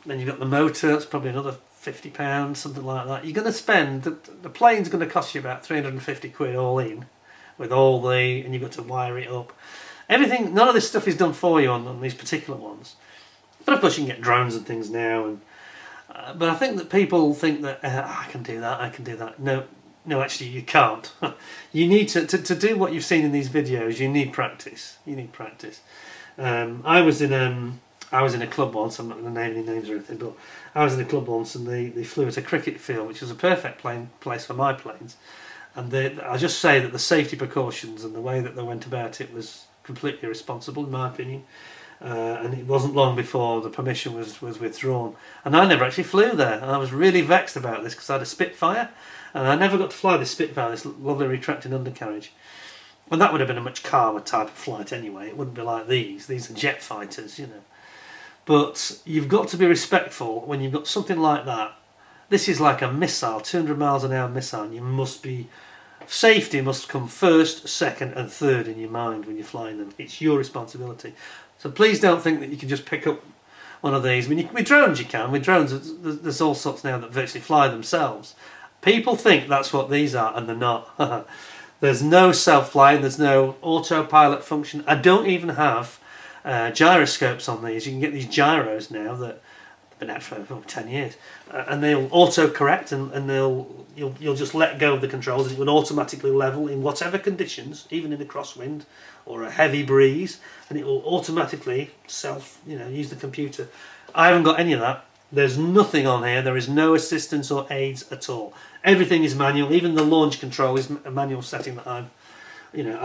Then you've got the motor, it's probably another £50, something like that. You're going to spend, the plane's going to cost you about 350 quid all in, with and you've got to wire it up. Everything, none of this stuff is done for you on these particular ones. But of course you can get drones and things now. But I think that people think that, I can do that. No, actually you can't. You need to do what you've seen in these videos, you need practice. I was in a club once, I'm not going to name any names or anything, but I was in a club once and they flew at a cricket field, which was a perfect place for my planes. And I just say that the safety precautions and the way that they went about it was completely irresponsible, in my opinion. And it wasn't long before the permission was withdrawn. And I never actually flew there. And I was really vexed about this because I had a Spitfire, and I never got to fly this Spitfire, this lovely retracting undercarriage. And that would have been a much calmer type of flight anyway. It wouldn't be like these. These are jet fighters, you know. But you've got to be respectful when you've got something like that. This is like a missile, 200 miles an hour missile, and you must be... Safety must come first, second and third in your mind when you're flying them. It's your responsibility. So please don't think that you can just pick up one of these. I mean, with drones you can. With drones, there's all sorts now that virtually fly themselves. People think that's what these are, and they're not. There's no self-flying, there's no autopilot function. I don't even have gyroscopes on these. You can get these gyros now that have been out for over 10 years. And they'll auto-correct, and you'll just let go of the controls, and it will automatically level in whatever conditions, even in a crosswind or a heavy breeze, and it will automatically use the computer. I haven't got any of that. There's nothing on here. There is no assistance or aids at all. Everything is manual. Even the launch control is a manual setting that I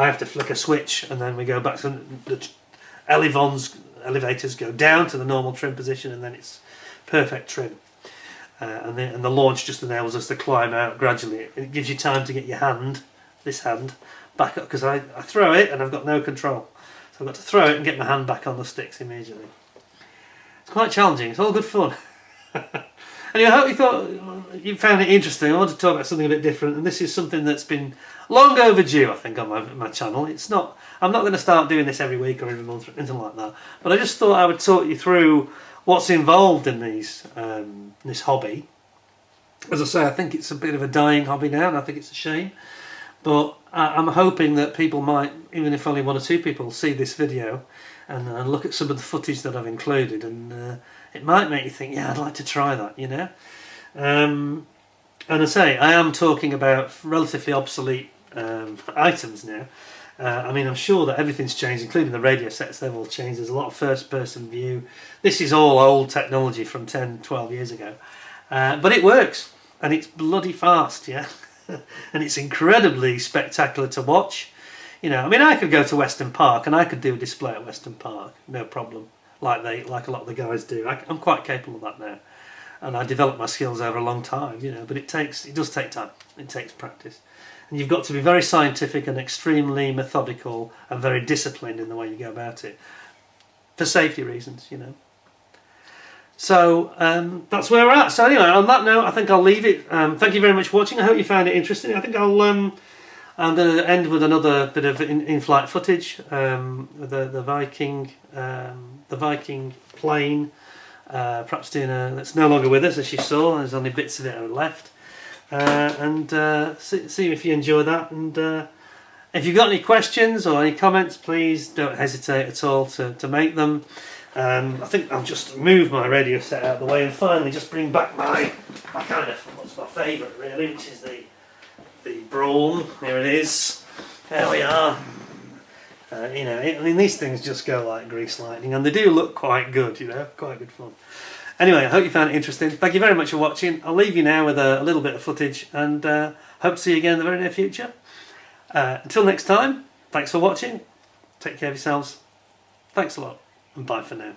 have to flick a switch, and then we go back to the elevators go down to the normal trim position, and then it's perfect trim. And the launch just enables us to climb out gradually. It gives you time to get your this hand, back up, because I throw it and I've got no control. So I've got to throw it and get my hand back on the sticks immediately. It's quite challenging. It's all good fun. Anyway, I hope you found it interesting. I want to talk about something a bit different, and this is something that's been long overdue, I think, on my channel. It's not. I'm not going to start doing this every week or every month or anything like that. But I just thought I would talk you through what's involved in this hobby. As I say, I think it's a bit of a dying hobby now, and I think it's a shame. But I'm hoping that people might, even if only one or two people, see this video and look at some of the footage that I've included, and it might make you think, yeah, I'd like to try that, you know. And I say, I am talking about relatively obsolete items now. I mean, I'm sure that everything's changed, including the radio sets. They've all changed. There's a lot of first-person view. This is all old technology from 10, 12 years ago. But it works, and it's bloody fast, yeah. And it's incredibly spectacular to watch. You know, I mean, I could go to Weston Park and I could do a display at Weston Park, no problem. Like a lot of the guys do. I'm quite capable of that now, and I developed my skills over a long time. You know, but it does take time. It takes practice, and you've got to be very scientific and extremely methodical and very disciplined in the way you go about it, for safety reasons. You know. So that's where we're at. So anyway, on that note, I think I'll leave it. Thank you very much for watching. I hope you found it interesting. I think I'm going to end with another bit of in-flight footage. The Viking plane, perhaps doing that's no longer with us, as you saw. There's only bits of it are left. And see if you enjoy that. And if you've got any questions or any comments, please don't hesitate at all to make them. I think I'll just move my radio set out of the way and finally just bring back my kind of, what's my favourite really, which is the Brawn. Here it is. There we are. You know, I mean, these things just go like grease lightning, and they do look quite good, you know, quite good fun. Anyway, I hope you found it interesting. Thank you very much for watching. I'll leave you now with a little bit of footage, and hope to see you again in the very near future. Until next time, thanks for watching. Take care of yourselves. Thanks a lot, and bye for now.